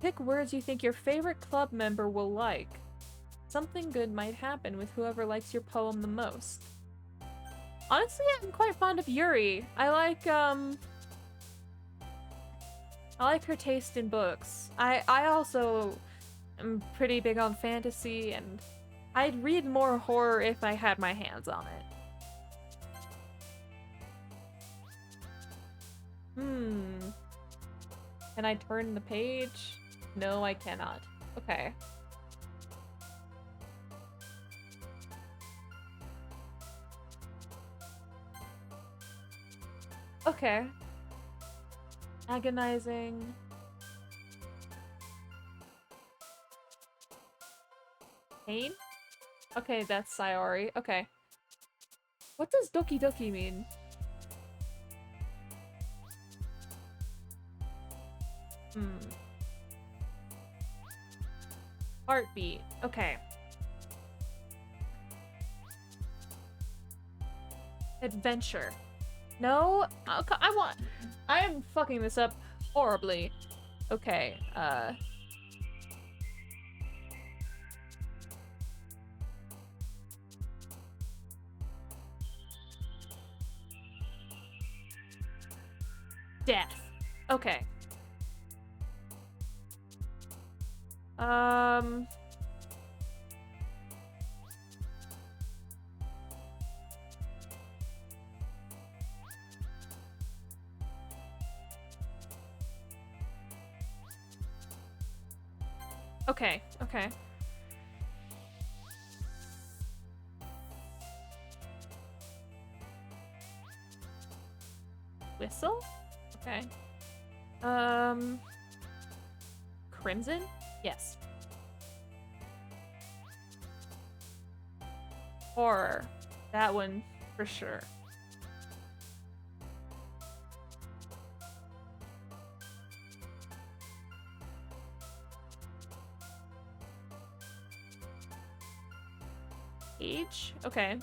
Pick words you think your favorite club member will like. Something good might happen with whoever likes your poem the most. Honestly, I'm quite fond of Yuri. I like her taste in books. I also am pretty big on fantasy, and I'd read more horror if I had my hands on it. Can I turn the page? No, I cannot. Okay. Okay. Agonizing. Pain? Okay, that's Sayori. Okay. What does Doki Doki mean? Heartbeat. Okay. Adventure. No? Okay, I am fucking this up horribly. Okay, death. Okay. Okay, okay. Whistle? Okay. Crimson? Yes. Horror. That one for sure. Age? Okay.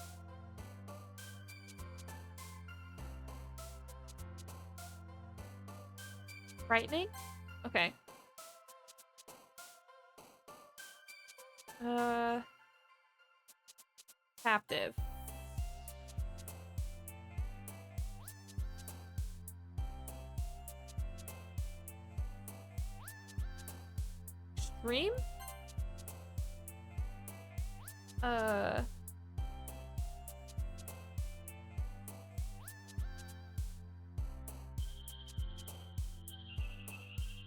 Frightening? Okay. Captive. Stream?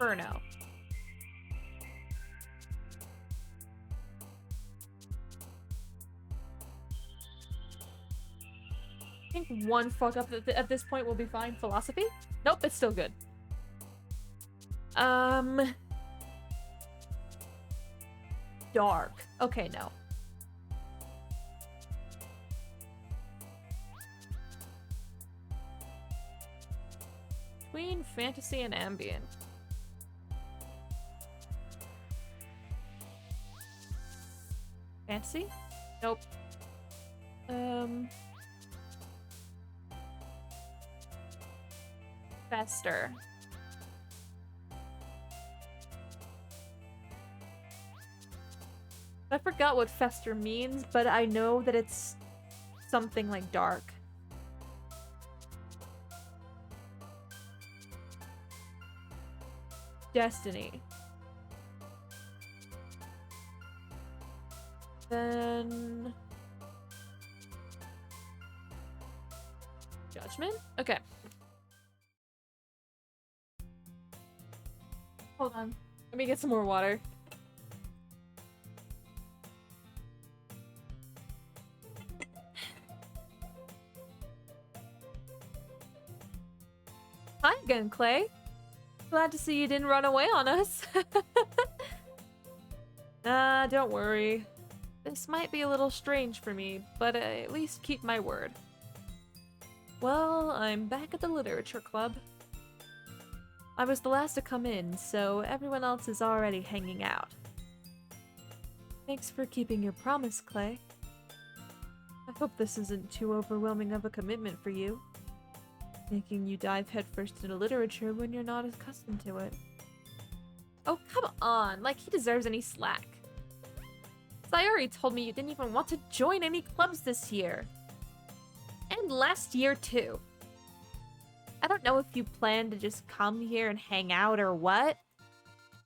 Burno. I think one fuck up at this point will be fine. Philosophy? Nope, it's still good. Dark. Okay, no. Between fantasy and ambient. Fantasy? Nope. Fester. I forgot what fester means, but I know that it's something like dark. Destiny. Then... Judgment? Okay. Hold on. Let me get some more water. Hi again, Clay. Glad to see you didn't run away on us. Don't worry. This might be a little strange for me, but I at least keep my word. Well, I'm back at the literature club. I was the last to come in, so everyone else is already hanging out. Thanks for keeping your promise, Clay. I hope this isn't too overwhelming of a commitment for you, making you dive headfirst into literature when you're not accustomed to it. Oh, come on, like he deserves any slack. Sayori told me you didn't even want to join any clubs this year. And last year, too. I don't know if you plan to just come here and hang out or what,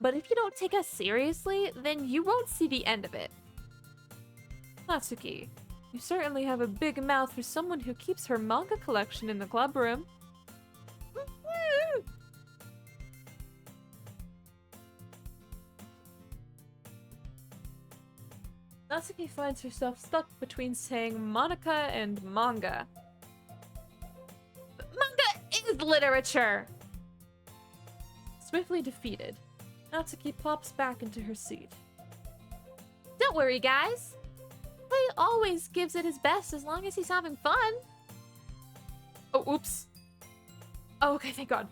but if you don't take us seriously, then you won't see the end of it. Natsuki, you certainly have a big mouth for someone who keeps her manga collection in the club room. Natsuki finds herself stuck between saying Monica and manga. But manga is literature! Swiftly defeated, Natsuki plops back into her seat. Don't worry, guys. Clay always gives it his best as long as he's having fun. Oh, oops. Oh, okay, thank God.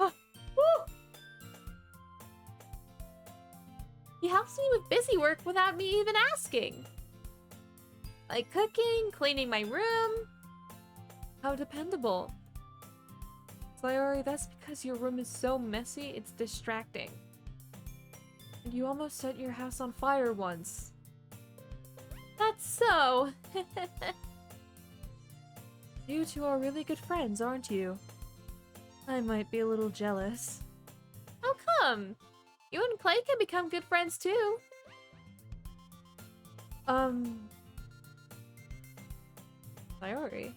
Oh, woo! He helps me with busy work without me even asking. Like cooking, cleaning my room. How dependable. Sayori, that's because your room is so messy, it's distracting. And you almost set your house on fire once. That's so. You two are really good friends, aren't you? I might be a little jealous. How come? You and Clay can become good friends too. Sayori.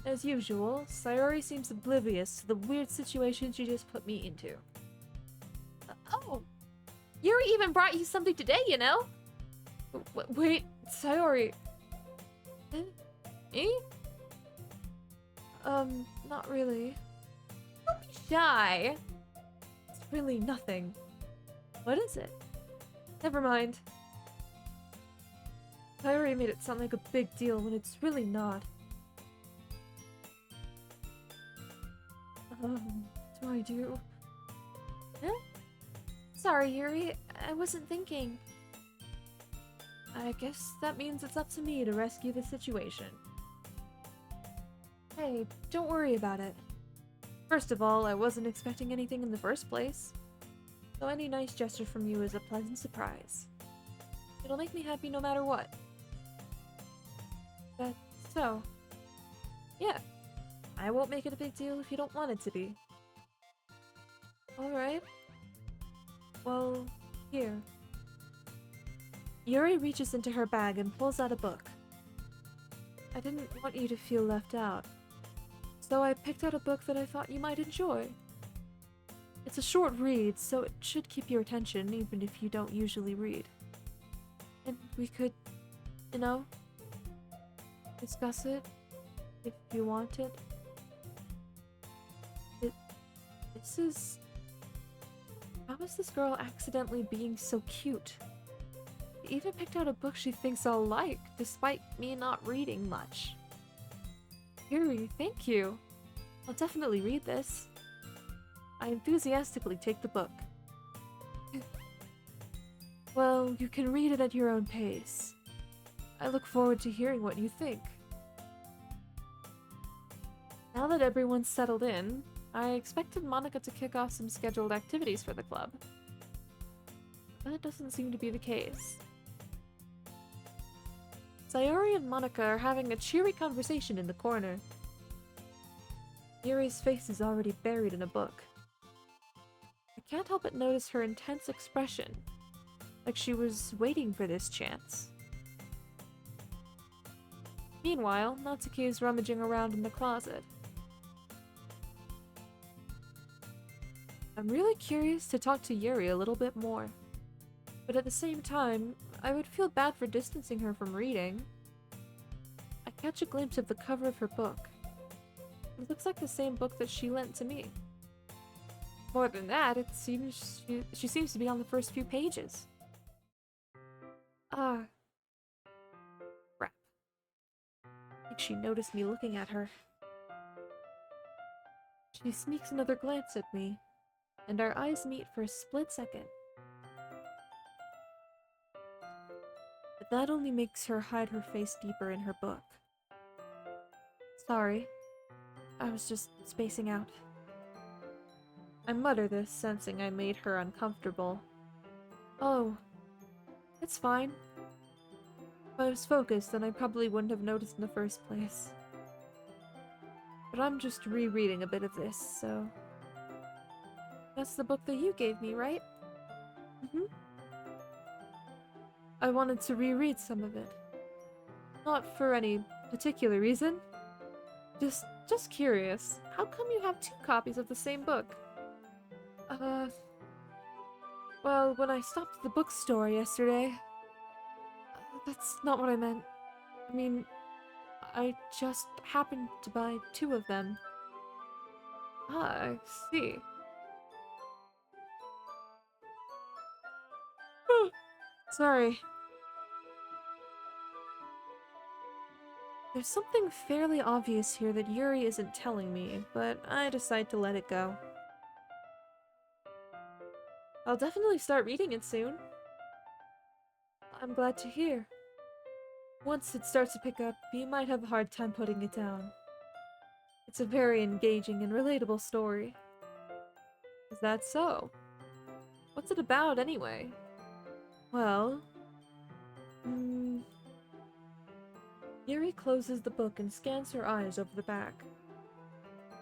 As usual, Sayori seems oblivious to the weird situation she just put me into. Oh! Yuri even brought you something today, you know? Wait, Sayori. Eh? Not really. Don't be shy. It's really nothing. What is it? Never mind. Sayori made it sound like a big deal when it's really not. What do I do? Huh? Sorry, Yuri. I wasn't thinking. I guess that means it's up to me to rescue the situation. Hey, don't worry about it. First of all, I wasn't expecting anything in the first place. So any nice gesture from you is a pleasant surprise. It'll make me happy no matter what. That's so. Yeah. I won't make it a big deal if you don't want it to be. Alright. Well, here. Yuri reaches into her bag and pulls out a book. I didn't want you to feel left out, so I picked out a book that I thought you might enjoy. It's a short read, so it should keep your attention even if you don't usually read. And we could, you know, discuss it if you want it. This is... How is this girl accidentally being so cute? She even picked out a book she thinks I'll like, despite me not reading much. Yuri, thank you. I'll definitely read this. I enthusiastically take the book. Well, you can read it at your own pace. I look forward to hearing what you think. Now that everyone's settled in, I expected Monica to kick off some scheduled activities for the club. But that doesn't seem to be the case. Sayori and Monica are having a cheery conversation in the corner. Yuri's face is already buried in a book. I can't help but notice her intense expression, like she was waiting for this chance. Meanwhile, Natsuki is rummaging around in the closet. I'm really curious to talk to Yuri a little bit more, but at the same time, I would feel bad for distancing her from reading. I catch a glimpse of the cover of her book. It looks like the same book that she lent to me. More than that, it seems she seems to be on the first few pages. Crap. I like she noticed me looking at her. She sneaks another glance at me, and our eyes meet for a split second. But that only makes her hide her face deeper in her book. Sorry, I was just spacing out. I mutter this, sensing I made her uncomfortable. Oh, it's fine. If I was focused, then I probably wouldn't have noticed in the first place. But I'm just rereading a bit of this, so... That's the book that you gave me, right? Mm-hmm. I wanted to reread some of it. Not for any particular reason. Just curious. How come you have 2 copies of the same book? Well, when I stopped at the bookstore yesterday... that's not what I meant. I mean, I just happened to buy 2 of them. Ah, I see. Sorry. There's something fairly obvious here that Yuri isn't telling me, but I decide to let it go. I'll definitely start reading it soon. I'm glad to hear. Once it starts to pick up, you might have a hard time putting it down. It's a very engaging and relatable story. Is that so? What's it about, anyway? Well... Yuri closes the book and scans her eyes over the back.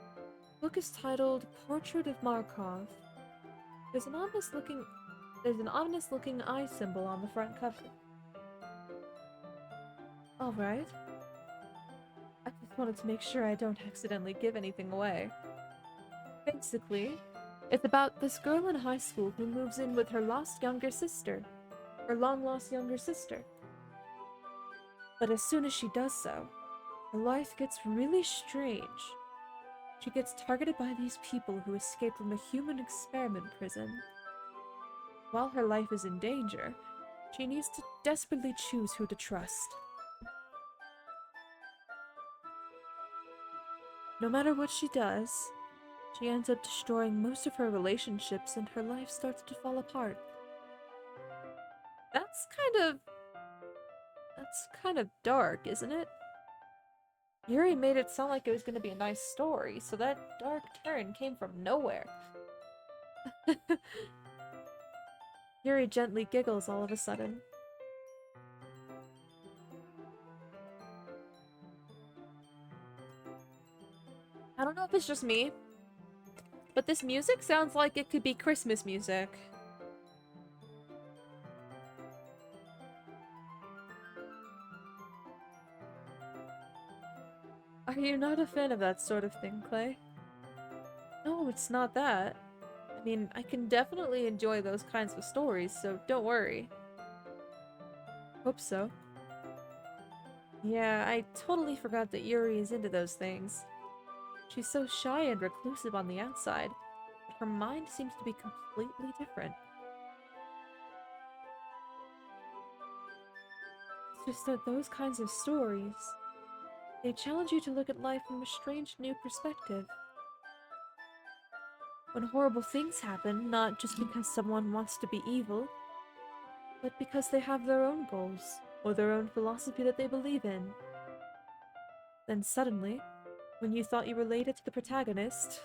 The book is titled Portrait of Markov. There's an ominous-looking eye symbol on the front cover. Alright. I just wanted to make sure I don't accidentally give anything away. Basically, it's about this girl in high school who moves in with her long-lost younger sister. But as soon as she does so, her life gets really strange. She gets targeted by these people who escaped from a human experiment prison. While her life is in danger, she needs to desperately choose who to trust. No matter what she does, she ends up destroying most of her relationships and her life starts to fall apart. That's kind of dark, isn't it? Yuri made it sound like it was going to be a nice story, so that dark turn came from nowhere. Yuri gently giggles all of a sudden. I don't know if it's just me, but this music sounds like it could be Christmas music. Are you not a fan of that sort of thing, Clay? No, it's not that. I mean, I can definitely enjoy those kinds of stories, so don't worry. Hope so. Yeah, I totally forgot that Yuri is into those things. She's so shy and reclusive on the outside, but her mind seems to be completely different. It's just that those kinds of stories, they challenge you to look at life from a strange new perspective. When horrible things happen, not just because someone wants to be evil, but because they have their own goals, or their own philosophy that they believe in. Then suddenly, when you thought you related to the protagonist,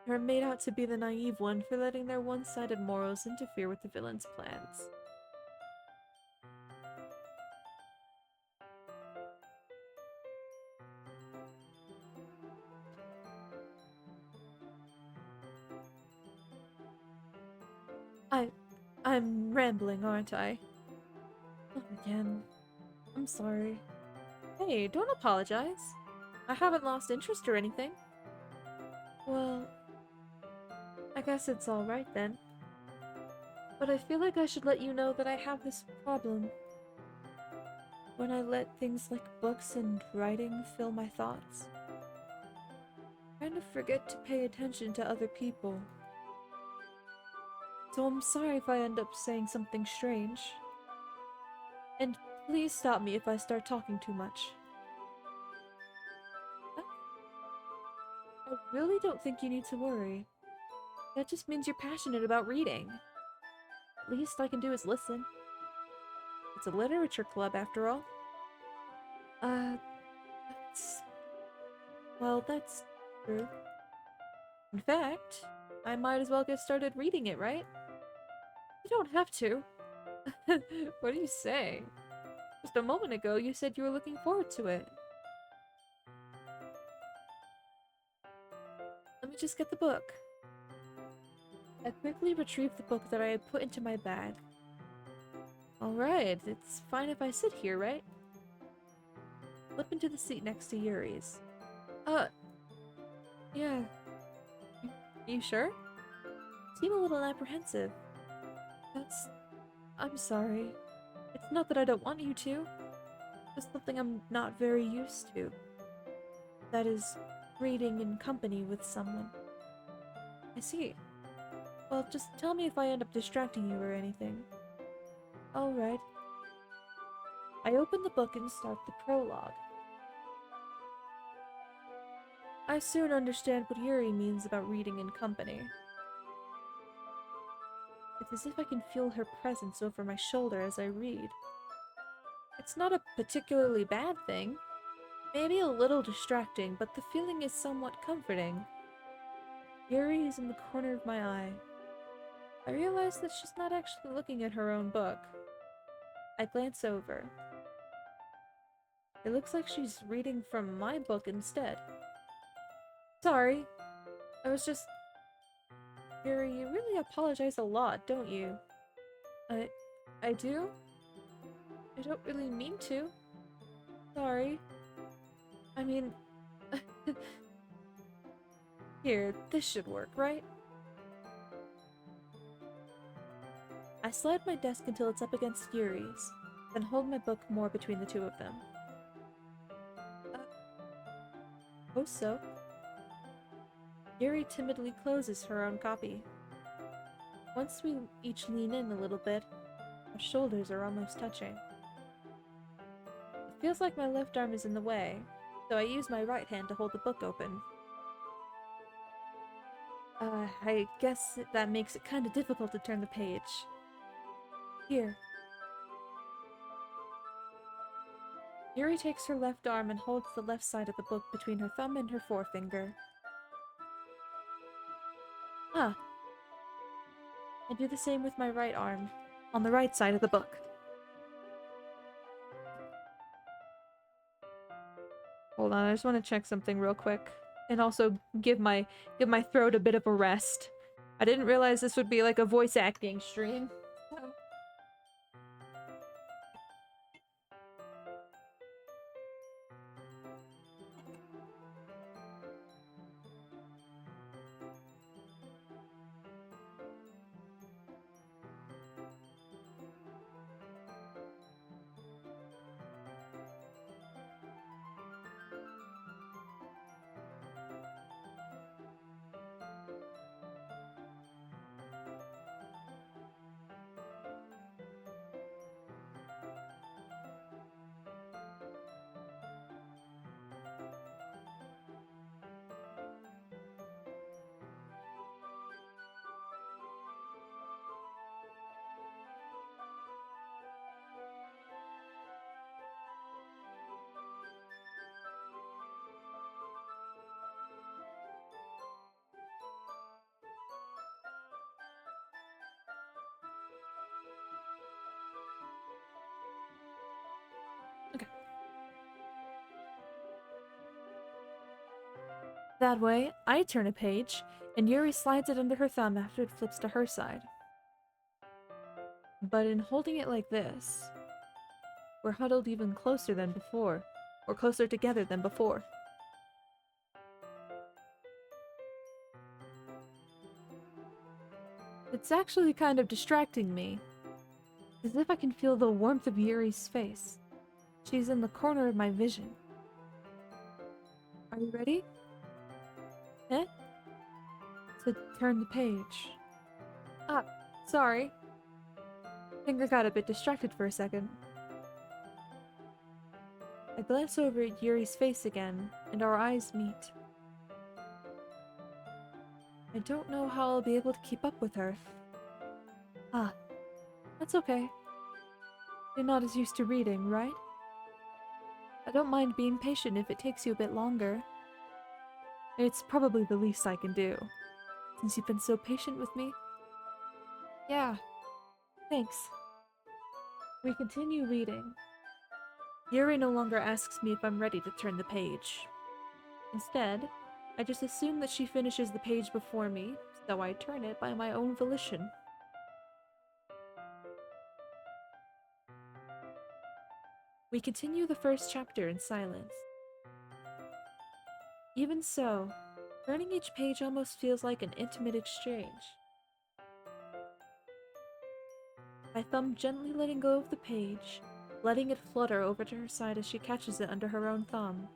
you're made out to be the naive one for letting their one-sided morals interfere with the villain's plans. I'm rambling, aren't I? Not again. I'm sorry. Hey, don't apologize. I haven't lost interest or anything. Well, I guess it's alright then. But I feel like I should let you know that I have this problem. When I let things like books and writing fill my thoughts, I kind of forget to pay attention to other people. So I'm sorry if I end up saying something strange. And please stop me if I start talking too much. I really don't think you need to worry. That just means you're passionate about reading. Least I can do is listen. It's a literature club, after all. That's... Well, that's true. In fact, I might as well get started reading it, right? You don't have to. What are you saying? Just a moment ago, you said you were looking forward to it. Let me just get the book. I quickly retrieved the book that I had put into my bag. Alright, it's fine if I sit here, right? Flip into the seat next to Yuri's. Yeah. You sure? Seem a little apprehensive. I'm sorry. It's not that I don't want you to. It's something I'm not very used to. That is, reading in company with someone. I see. Well, just tell me if I end up distracting you or anything. Alright. I open the book and start the prologue. I soon understand what Yuri means about reading in company. It's as if I can feel her presence over my shoulder as I read. It's not a particularly bad thing. Maybe a little distracting, but the feeling is somewhat comforting. Yuri is in the corner of my eye. I realize that she's not actually looking at her own book. I glance over. It looks like she's reading from my book instead. Sorry. I was just... Yuri, you really apologize a lot, don't you? I do? I don't really mean to. Sorry. I mean... Here, this should work, right? I slide my desk until it's up against Yuri's, then hold my book more between the two of them. Oh so? Yuri timidly closes her own copy. Once we each lean in a little bit, our shoulders are almost touching. It feels like my left arm is in the way, so I use my right hand to hold the book open. I guess that makes it kinda difficult to turn the page. Here. Yuri takes her left arm and holds the left side of the book between her thumb and her forefinger. Ah. I do the same with my right arm, on the right side of the book. Hold on, I just want to check something real quick. And also give my throat a bit of a rest. I didn't realize this would be like a voice acting stream. Okay. That way, I turn a page, and Yuri slides it under her thumb after it flips to her side. But in holding it like this, we're huddled even closer than before, or closer together than before. It's actually kind of distracting me, as if I can feel the warmth of Yuri's face. She's in the corner of my vision. Are you ready? Eh? To turn the page. Ah, sorry. Finger got a bit distracted for a second. I glance over at Yuri's face again, and our eyes meet. I don't know how I'll be able to keep up with her. Ah, that's okay. You're not as used to reading, right? I don't mind being patient if it takes you a bit longer. It's probably the least I can do, since you've been so patient with me. Yeah, thanks. We continue reading. Yuri no longer asks me if I'm ready to turn the page. Instead, I just assume that she finishes the page before me, so I turn it by my own volition. We continue the first chapter in silence. Even so, turning each page almost feels like an intimate exchange. My thumb gently letting go of the page, letting it flutter over to her side as she catches it under her own thumb.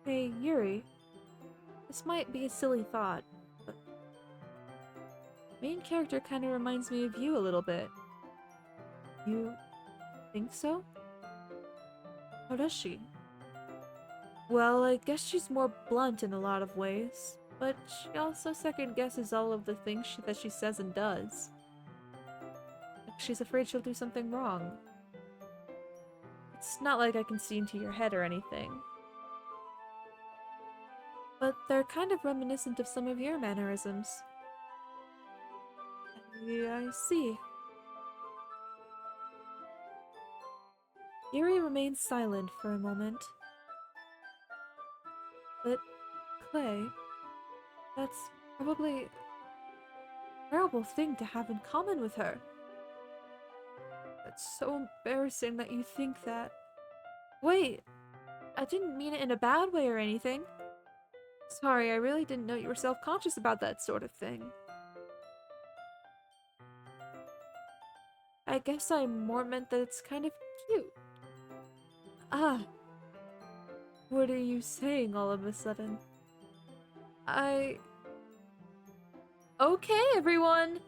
Hey, Yuri. This might be a silly thought, but main character kind of reminds me of you a little bit. You think so? How does she? Well, I guess she's more blunt in a lot of ways, but she also second guesses all of the things that she says and does. Like she's afraid she'll do something wrong. It's not like I can see into your head or anything. But they're kind of reminiscent of some of your mannerisms. Yeah, I see. Yuri remains silent for a moment. But, Clay, that's probably a terrible thing to have in common with her. It's so embarrassing that you think that. Wait, I didn't mean it in a bad way or anything. Sorry, I really didn't know you were self-conscious about that sort of thing. I guess I more meant that it's kind of cute. Ah, what are you saying all of a sudden? Okay, everyone!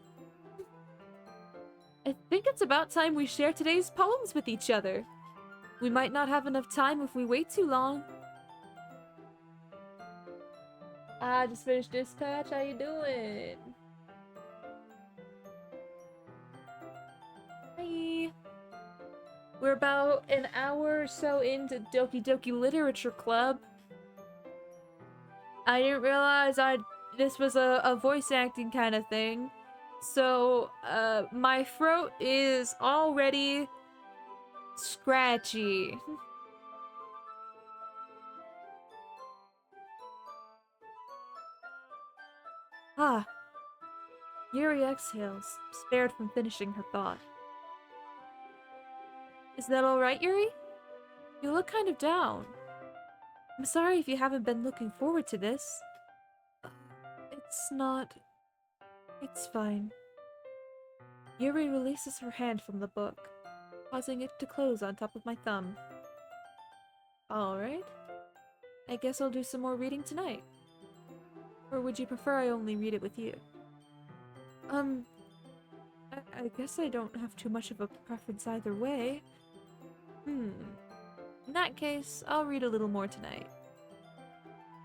I think it's about time we share today's poems with each other. We might not have enough time if we wait too long. I just finished dispatch. How you doing? Hi. We're about an hour or so into Doki Doki Literature Club. I didn't realize this was a voice acting kind of thing. So, my throat is already scratchy. Ah. Yuri exhales, spared from finishing her thought. Is that alright, Yuri? You look kind of down. I'm sorry if you haven't been looking forward to this. It's not... It's fine. Yuri releases her hand from the book, causing it to close on top of my thumb. Alright. I guess I'll do some more reading tonight. Or would you prefer I only read it with you? I guess I don't have too much of a preference either way. In that case, I'll read a little more tonight.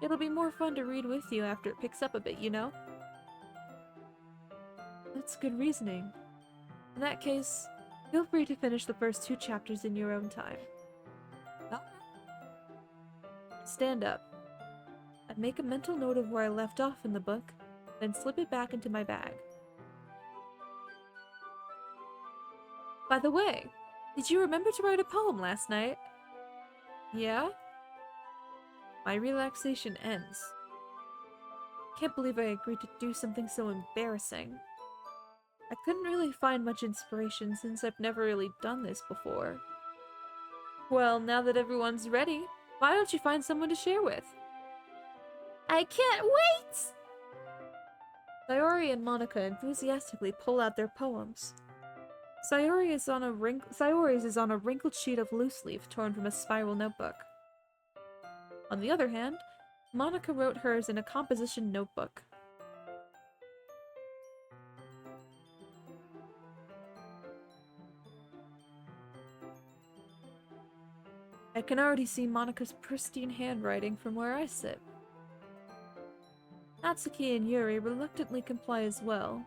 It'll be more fun to read with you after it picks up a bit, you know? That's good reasoning. In that case, feel free to finish the first 2 chapters in your own time. Stand up. I make a mental note of where I left off in the book, then slip it back into my bag. By the way, did you remember to write a poem last night? Yeah? My relaxation ends. Can't believe I agreed to do something so embarrassing. I couldn't really find much inspiration since I've never really done this before. Well, now that everyone's ready, why don't you find someone to share with? I can't wait! Sayori and Monica enthusiastically pull out their poems. Sayori's is on a wrinkled sheet of loose leaf torn from a spiral notebook. On the other hand, Monica wrote hers in a composition notebook. I can already see Monica's pristine handwriting from where I sit. Natsuki and Yuri reluctantly comply as well,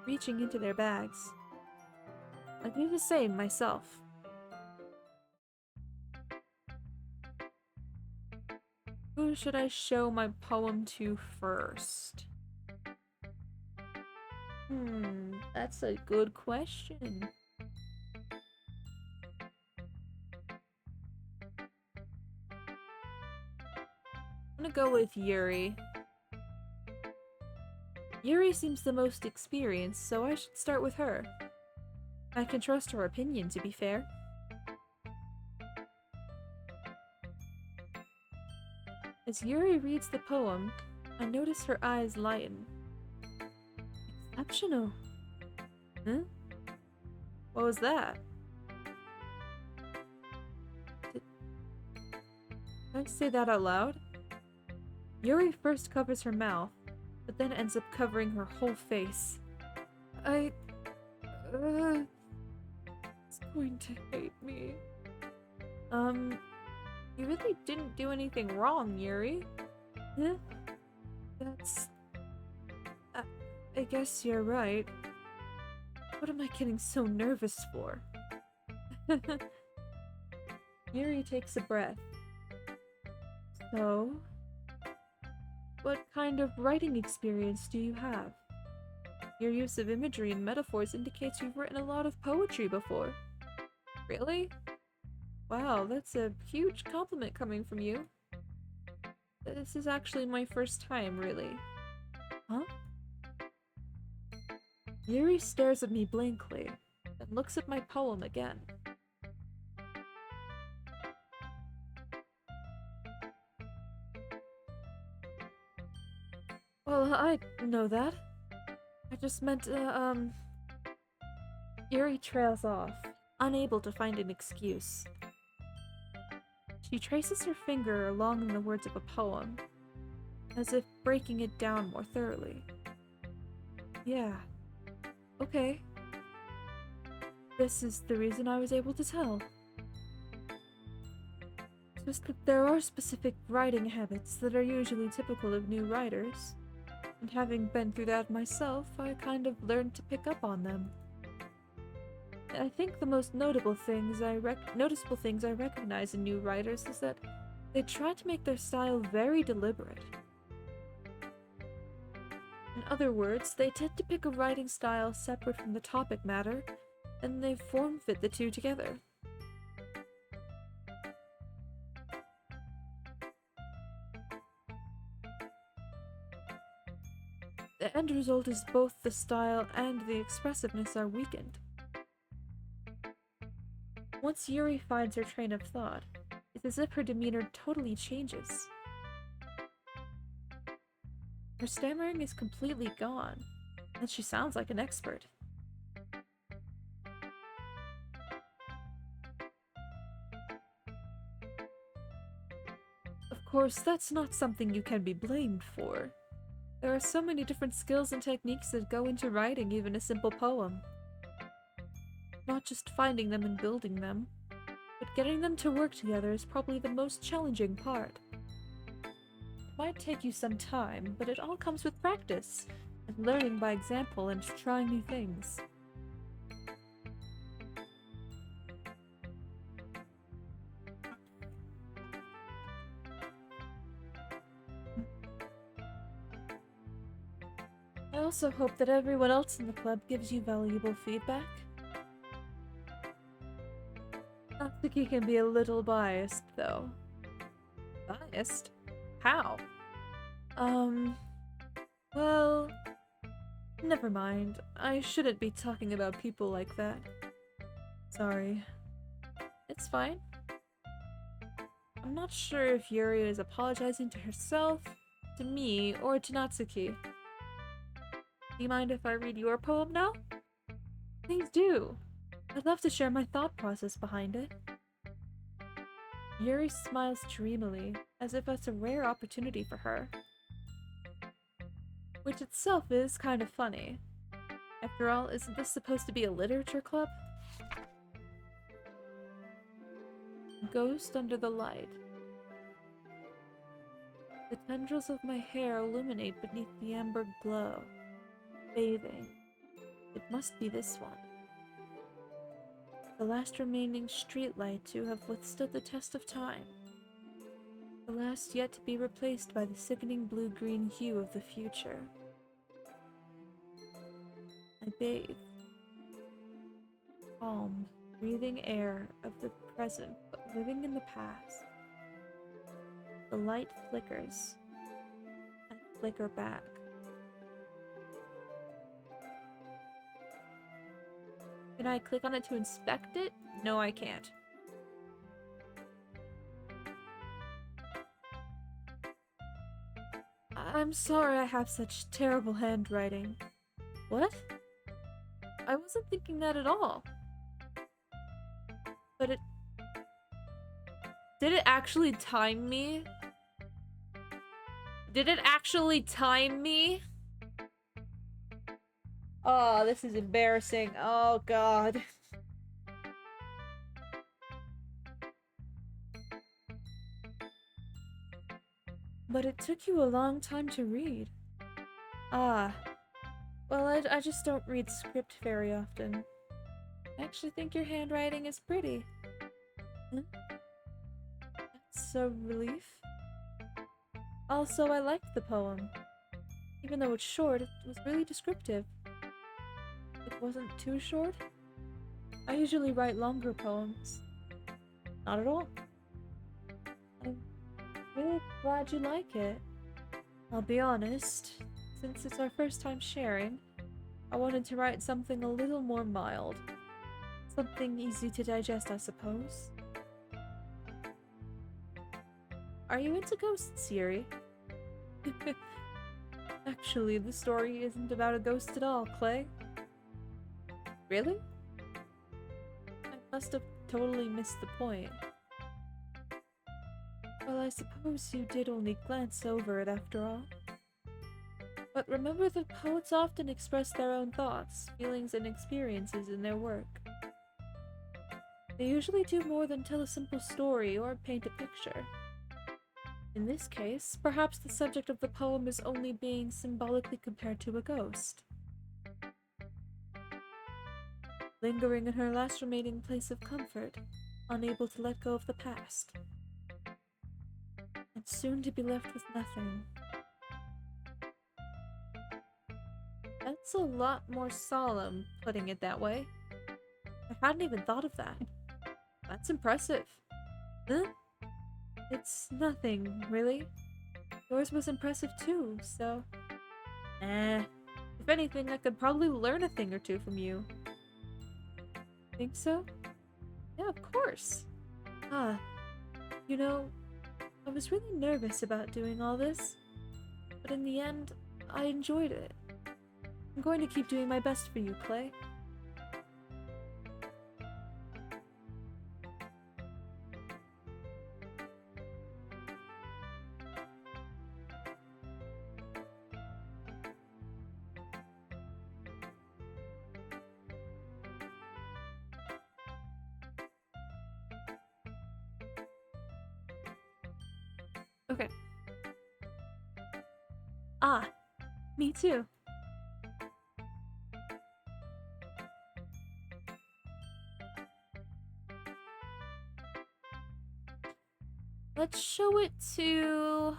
reaching into their bags. I do the same myself. Who should I show my poem to first? That's a good question. I'm gonna go with Yuri. Yuri seems the most experienced, so I should start with her. I can trust her opinion, to be fair. As Yuri reads the poem, I notice her eyes lighten. Exceptional. Huh? What was that? Did I say that out loud? Yuri first covers her mouth, but then ends up covering her whole face. It's going to hate me. You really didn't do anything wrong, Yuri. Huh? That's... I guess you're right. What am I getting so nervous for? Yuri takes a breath. So... what kind of writing experience do you have? Your use of imagery and metaphors indicates you've written a lot of poetry before. Really? Wow, that's a huge compliment coming from you. This is actually my first time, really. Huh? Yuri stares at me blankly, then looks at my poem again. Well, I know that. I just meant, Yuri trails off, unable to find an excuse. She traces her finger along the words of a poem, as if breaking it down more thoroughly. Yeah. Okay. This is the reason I was able to tell. Just that there are specific writing habits that are usually typical of new writers, and having been through that myself, I kind of learned to pick up on them. I think the most noticeable things I recognize in new writers is that they try to make their style very deliberate. In other words, they tend to pick a writing style separate from the topic matter, and they form-fit the two together. The end result is both the style and the expressiveness are weakened. Once Yuri finds her train of thought, it's as if her demeanor totally changes. Her stammering is completely gone, and she sounds like an expert. Of course, that's not something you can be blamed for. There are so many different skills and techniques that go into writing even a simple poem. Not just finding them and building them, but getting them to work together is probably the most challenging part. It might take you some time, but it all comes with practice, and learning by example and trying new things. I also hope that everyone else in the club gives you valuable feedback. Natsuki can be a little biased, though. Biased? How? Well... never mind. I shouldn't be talking about people like that. Sorry. It's fine. I'm not sure if Yuri is apologizing to herself, to me, or to Natsuki. Do you mind if I read your poem now? Please do. I'd love to share my thought process behind it. Yuri smiles dreamily, as if it's a rare opportunity for her. Which itself is kind of funny. After all, isn't this supposed to be a literature club? Ghost under the light. The tendrils of my hair illuminate beneath the amber glow. Bathing. It must be this one. The last remaining streetlight to have withstood the test of time. The last yet to be replaced by the sickening blue-green hue of the future. I bathe. Calm, breathing air of the present, but living in the past. The light flickers. I flicker back. Can I click on it to inspect it? No, I can't. I'm sorry I have such terrible handwriting. What? I wasn't thinking that at all. But it... Did it actually time me? Did it actually time me? Oh, this is embarrassing. Oh, God. But it took you a long time to read. Ah. Well, I just don't read script very often. I actually think your handwriting is pretty. Huh? That's a relief. Also, I liked the poem. Even though it's short, it was really descriptive. It wasn't too short. I usually write longer poems. Not at all. I'm really glad you like it. I'll be honest, since it's our first time sharing, I wanted to write something a little more mild. Something easy to digest, I suppose. Are you into ghosts, Yuri? Actually, the story isn't about a ghost at all, Clay. Really? I must have totally missed the point. Well, I suppose you did only glance over it after all. But remember that poets often express their own thoughts, feelings, and experiences in their work. They usually do more than tell a simple story or paint a picture. In this case, perhaps the subject of the poem is only being symbolically compared to a ghost. Lingering in her last remaining place of comfort, unable to let go of the past. And soon to be left with nothing. That's a lot more solemn, putting it that way. I hadn't even thought of that. That's impressive. Huh? It's nothing, really. Yours was impressive too, so... If anything, I could probably learn a thing or two from you. Think so? Yeah, of course. You know, I was really nervous about doing all this, but in the end, I enjoyed it. I'm going to keep doing my best for you, Clay. Okay. Me too. Let's show it to...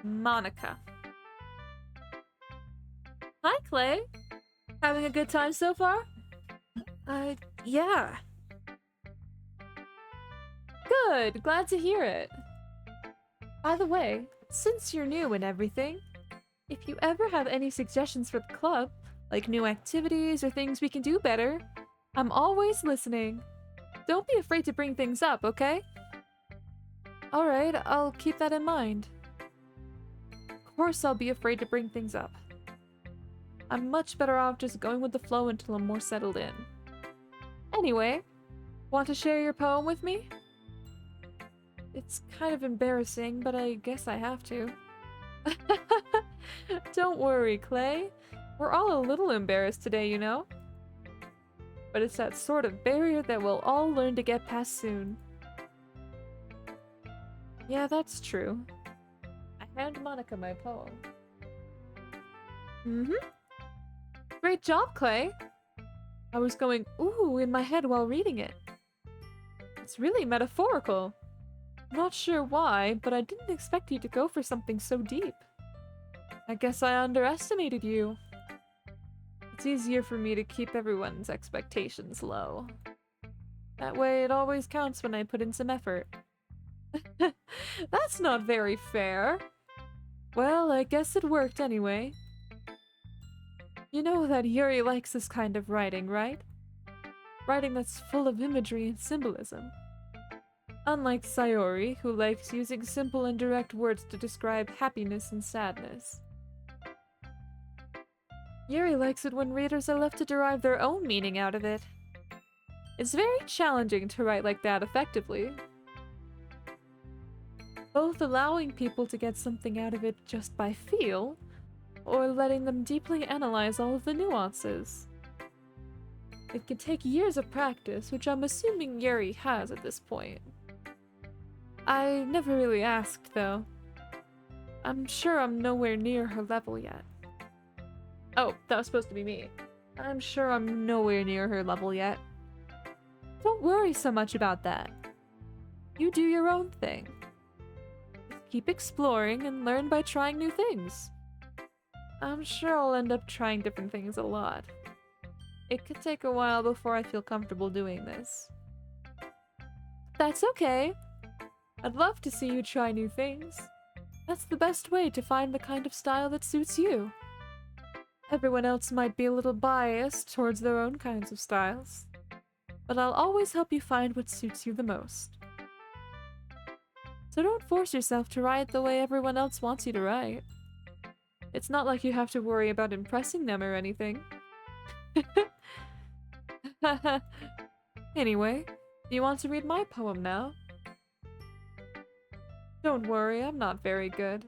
Monica. Hi, Clay. Having a good time so far? Yeah. Good, glad to hear it. By the way, since you're new and everything, if you ever have any suggestions for the club, like new activities or things we can do better, I'm always listening. Don't be afraid to bring things up, okay? Alright, I'll keep that in mind. Of course I'll be afraid to bring things up. I'm much better off just going with the flow until I'm more settled in. Anyway, want to share your poem with me? It's kind of embarrassing, but I guess I have to. Don't worry, Clay. We're all a little embarrassed today, you know? But it's that sort of barrier that we'll all learn to get past soon. Yeah, that's true. I hand Monica my poem. Mm-hmm. Great job, Clay! I was going ooh in my head while reading it. It's really metaphorical. Not sure why, but I didn't expect you to go for something so deep. I guess I underestimated you. It's easier for me to keep everyone's expectations low. That way it always counts when I put in some effort. That's not very fair. Well, I guess it worked anyway. You know that Yuri likes this kind of writing, right? Writing that's full of imagery and symbolism. Unlike Sayori, who likes using simple and direct words to describe happiness and sadness. Yuri likes it when readers are left to derive their own meaning out of it. It's very challenging to write like that effectively. Both allowing people to get something out of it just by feel, or letting them deeply analyze all of the nuances. It can take years of practice, which I'm assuming Yuri has at this point. I never really asked, though. I'm sure I'm nowhere near her level yet. Oh, that was supposed to be me. I'm sure I'm nowhere near her level yet. Don't worry so much about that. You do your own thing. Just keep exploring and learn by trying new things. I'm sure I'll end up trying different things a lot. It could take a while before I feel comfortable doing this. That's okay. I'd love to see you try new things. That's the best way to find the kind of style that suits you. Everyone else might be a little biased towards their own kinds of styles, but I'll always help you find what suits you the most. So don't force yourself to write the way everyone else wants you to write. It's not like you have to worry about impressing them or anything. Anyway, do you want to read my poem now? Don't worry, I'm not very good.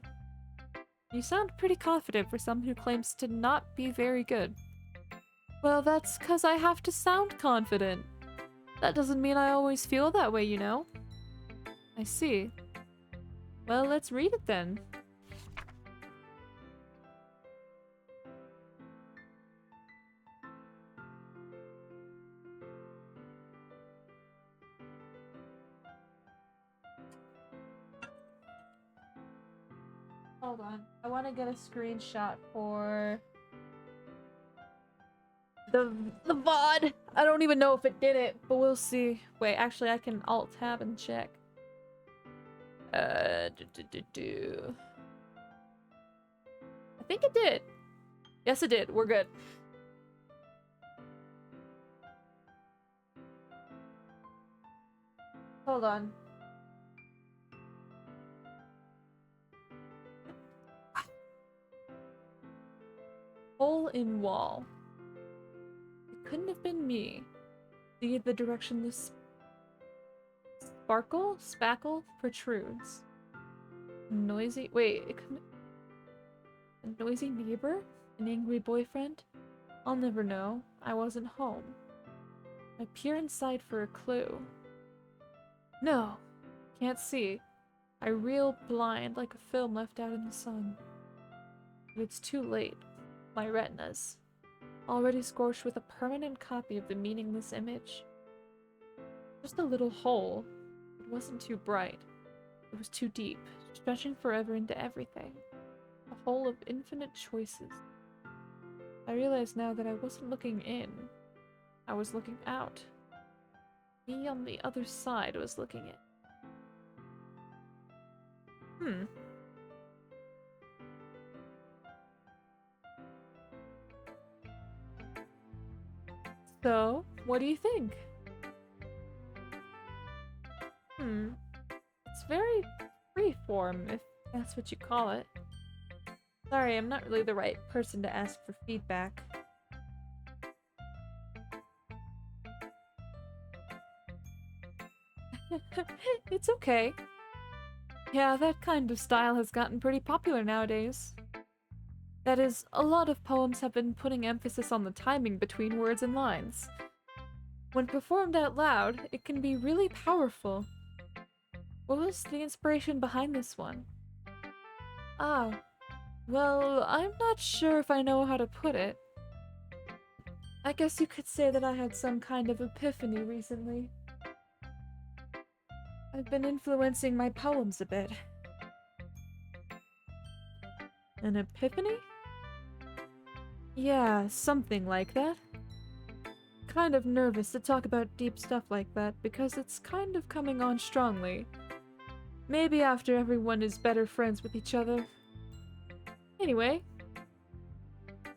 You sound pretty confident for someone who claims to not be very good. Well, that's 'cause I have to sound confident. That doesn't mean I always feel that way, you know? I see. Well, let's read it then. Hold on. I want to get a screenshot for the VOD. I don't even know if it did it, but we'll see. Wait, actually, I can Alt-Tab and check. I think it did. Yes, it did. We're good. Hold on. Hole in wall. It couldn't have been me. See the direction this spackle protrudes. Noisy. Wait, it couldn't. A noisy neighbor? An angry boyfriend? I'll never know. I wasn't home. I peer inside for a clue. No, can't see. I reel blind like a film left out in the sun. But it's too late. My retinas, already scorched with a permanent copy of the meaningless image. Just a little hole. It wasn't too bright. It was too deep, stretching forever into everything. A hole of infinite choices. I realize now that I wasn't looking in. I was looking out. Me on the other side was looking in. So, what do you think? It's very freeform, if that's what you call it. Sorry, I'm not really the right person to ask for feedback. It's okay. Yeah, that kind of style has gotten pretty popular nowadays. That is, a lot of poems have been putting emphasis on the timing between words and lines. When performed out loud, it can be really powerful. What was the inspiration behind this one? Ah, well, I'm not sure if I know how to put it. I guess you could say that I had some kind of epiphany recently. I've been influencing my poems a bit. An epiphany? Yeah, something like that. Kind of nervous to talk about deep stuff like that because it's kind of coming on strongly. Maybe after everyone is better friends with each other. Anyway,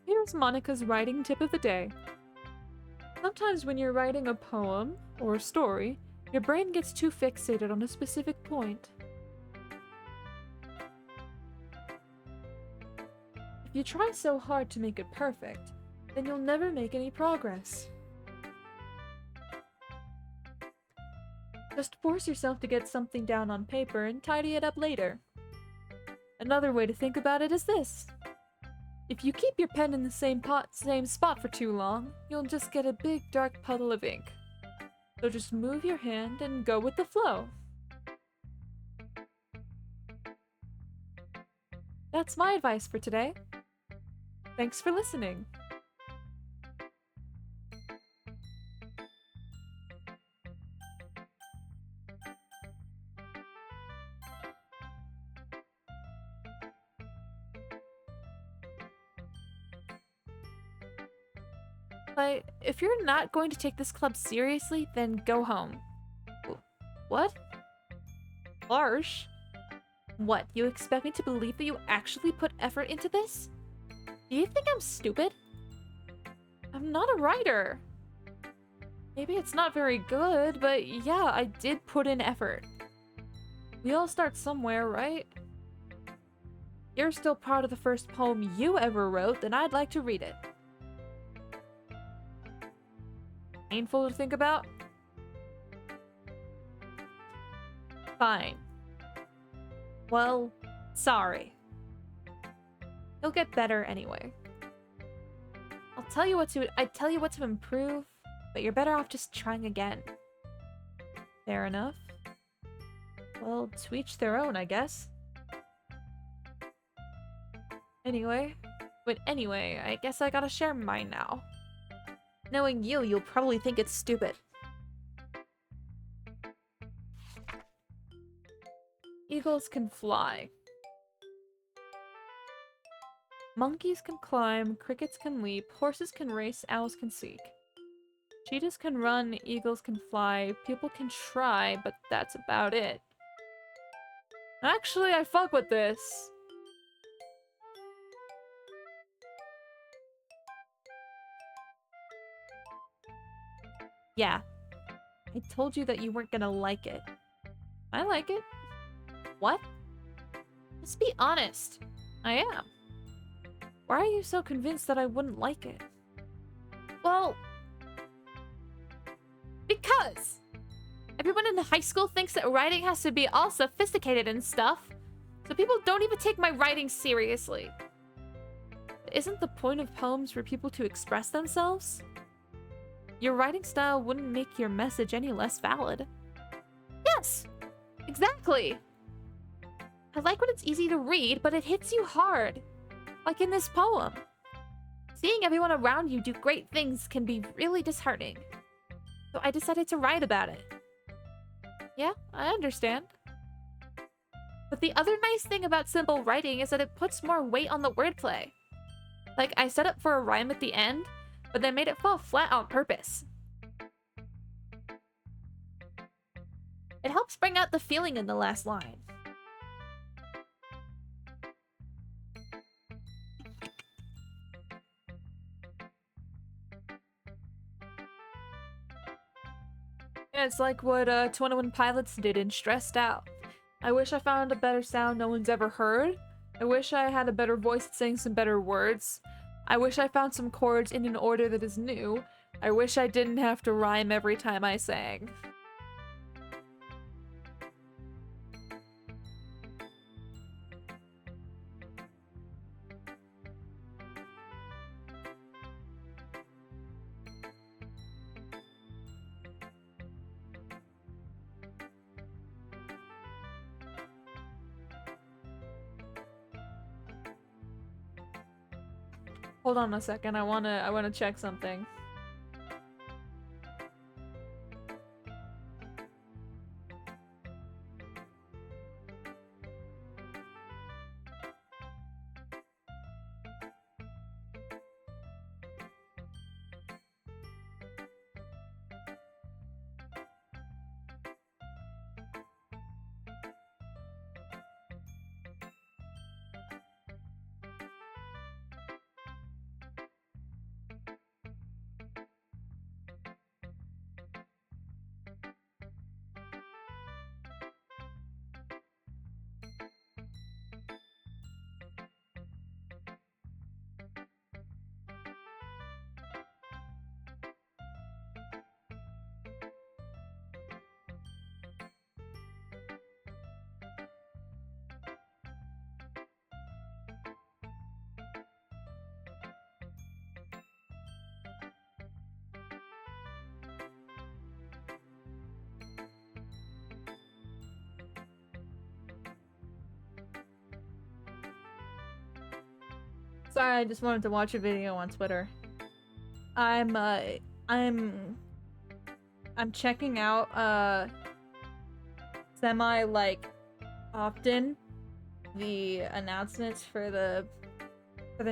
here's Monica's writing tip of the day. Sometimes when you're writing a poem or a story, your brain gets too fixated on a specific point. If you try so hard to make it perfect, then you'll never make any progress. Just force yourself to get something down on paper and tidy it up later. Another way to think about it is this. If you keep your pen in the same spot for too long, you'll just get a big dark puddle of ink. So just move your hand and go with the flow. That's my advice for today. Thanks for listening. But if you're not going to take this club seriously, then go home. What? Harsh? What, you expect me to believe that you actually put effort into this? Do you think I'm stupid? I'm not a writer. Maybe it's not very good, but yeah, I did put in effort. We all start somewhere, right? You're still proud of the first poem you ever wrote, then I'd like to read it. Painful to think about? Fine. Well, sorry. You'll get better anyway. I'd tell you what to improve, but you're better off just trying again. Fair enough. Well, to each their own, I guess. Anyway, I guess I gotta share mine now. Knowing you, you'll probably think it's stupid. Eagles can fly. Monkeys can climb, crickets can leap, horses can race, owls can seek. Cheetahs can run, eagles can fly, people can try, but that's about it. Actually, I fuck with this. Yeah. I told you that you weren't gonna like it. I like it. What? Let's be honest. I am. Why are you so convinced that I wouldn't like it? Well, because everyone in high school thinks that writing has to be all sophisticated and stuff, so people don't even take my writing seriously. Isn't the point of poems for people to express themselves? Your writing style wouldn't make your message any less valid. Yes! Exactly! I like when it's easy to read, but it hits you hard. Like in this poem. Seeing everyone around you do great things can be really disheartening. So I decided to write about it. Yeah, I understand. But the other nice thing about simple writing is that it puts more weight on the wordplay. Like, I set up for a rhyme at the end, but then made it fall flat on purpose. It helps bring out the feeling in the last line. Yeah, it's like what 21 Pilots did in Stressed Out. I wish I found a better sound no one's ever heard. I wish I had a better voice at saying some better words. I wish I found some chords in an order that is new. I wish I didn't have to rhyme every time I sang. Hold on a second. I wanna check something. Sorry, I just wanted to watch a video on Twitter. I'm checking out, semi, like, often the announcements for the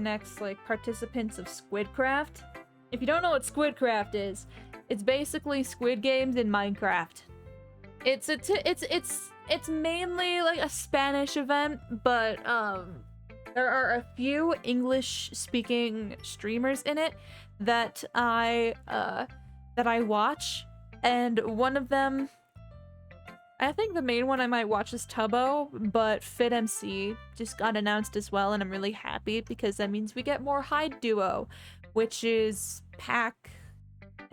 next, like, participants of Squidcraft. If you don't know what Squidcraft is, it's basically Squid Games in Minecraft. It's mainly, like, a Spanish event, but, there are a few English-speaking streamers in it that I watch, and one of them, I think the main one I might watch is Tubbo, but FitMC just got announced as well, and I'm really happy because that means we get more Hyde Duo, which is Pack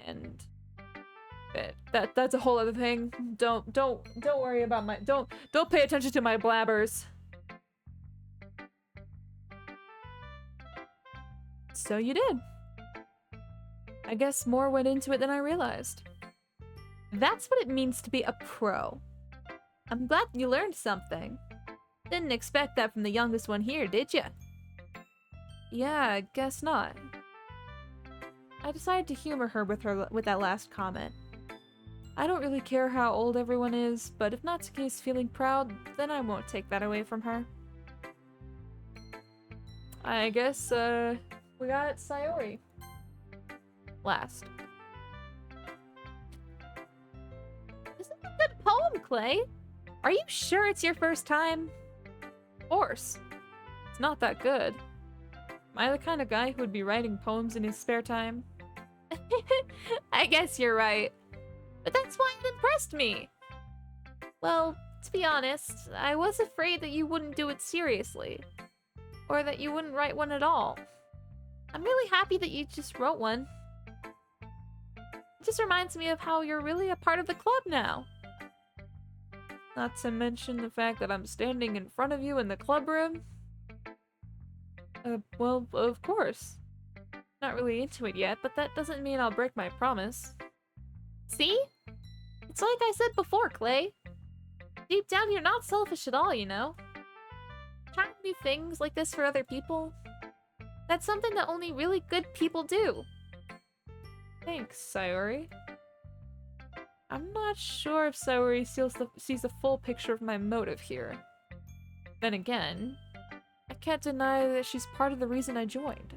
and Fit. That's a whole other thing. Don't worry about my don't pay attention to my blabbers. So you did. I guess more went into it than I realized. That's what it means to be a pro. I'm glad you learned something. Didn't expect that from the youngest one here, did ya? Yeah, I guess not. I decided to humor her with that last comment. I don't really care how old everyone is, but if Natsuki's feeling proud, then I won't take that away from her. I guess, we got Sayori. Last. This is a good poem, Clay. Are you sure it's your first time? Of course. It's not that good. Am I the kind of guy who would be writing poems in his spare time? I guess you're right. But that's why it impressed me. Well, to be honest, I was afraid that you wouldn't do it seriously. Or that you wouldn't write one at all. I'm really happy that you just wrote one. It just reminds me of how you're really a part of the club now. Not to mention the fact that I'm standing in front of you in the club room. Well, of course. Not really into it yet, but that doesn't mean I'll break my promise. See? It's like I said before, Clay. Deep down, you're not selfish at all, you know? Trying new things like this for other people. That's something that only really good people do. Thanks, Sayori. I'm not sure if Sayori sees the full picture of my motive here. Then again, I can't deny that she's part of the reason I joined.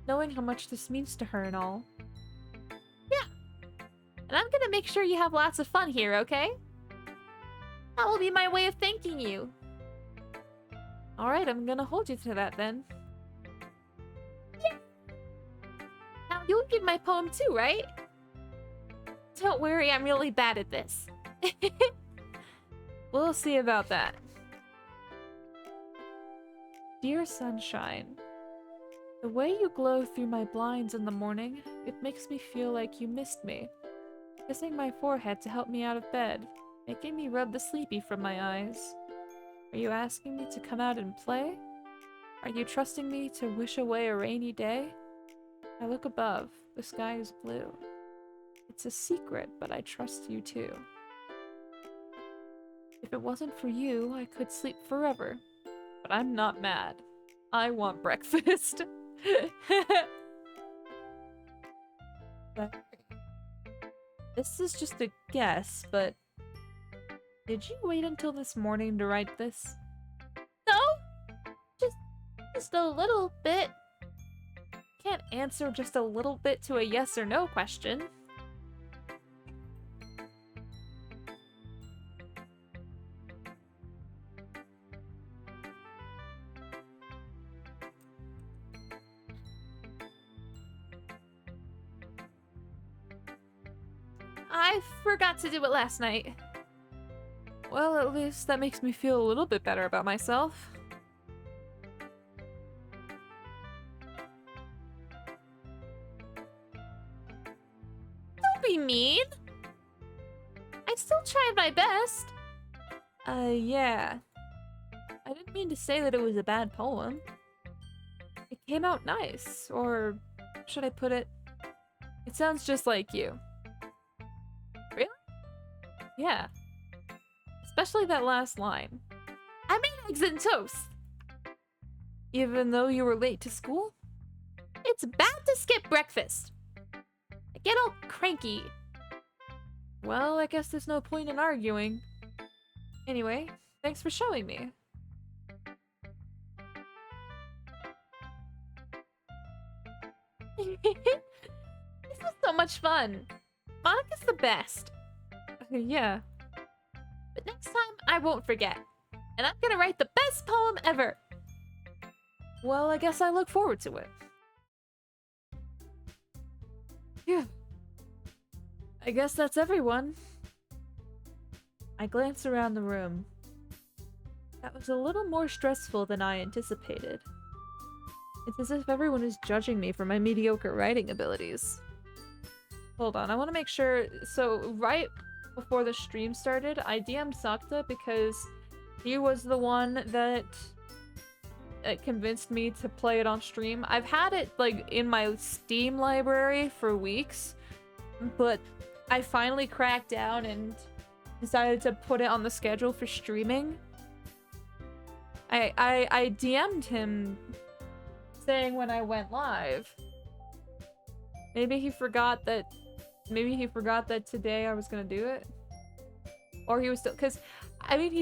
Knowing how much this means to her and all. Yeah. And I'm gonna make sure you have lots of fun here, okay? That will be my way of thanking you. Alright, I'm gonna hold you to that then. Yeah. Now you'll read my poem too, right? Don't worry, I'm really bad at this. We'll see about that. Dear sunshine, the way you glow through my blinds in the morning, it makes me feel like you missed me. Kissing my forehead to help me out of bed, making me rub the sleepy from my eyes. Are you asking me to come out and play? Are you trusting me to wish away a rainy day? I look above, the sky is blue. It's a secret, but I trust you too. If it wasn't for you, I could sleep forever. But I'm not mad. I want breakfast. This is just a guess, but did you wait until this morning to write this? No, just a little bit. Can't answer just a little bit to a yes or no question. I forgot to do it last night. Well, at least that makes me feel a little bit better about myself. Don't be mean! I still tried my best. Yeah. I didn't mean to say that it was a bad poem. It came out nice, or should I put it? It sounds just like you. Really? Yeah. Especially that last line. I made eggs and toast! Even though you were late to school? It's bad to skip breakfast. I get all cranky. Well, I guess there's no point in arguing. Anyway, thanks for showing me. This was so much fun. Monica's the best. Yeah. But next time, I won't forget. And I'm gonna write the best poem ever. Well, I guess I look forward to it. Yeah. I guess that's everyone. I glance around the room. That was a little more stressful than I anticipated. It's as if everyone is judging me for my mediocre writing abilities. Hold on, I want to make sure. So, right before the stream started, I DM'd Sakta because he was the one that convinced me to play it on stream. I've had it, like, in my Steam library for weeks, but I finally cracked down and decided to put it on the schedule for streaming. I DM'd him saying when I went live. Maybe he forgot that today I was gonna do it. Or he was still, cause I mean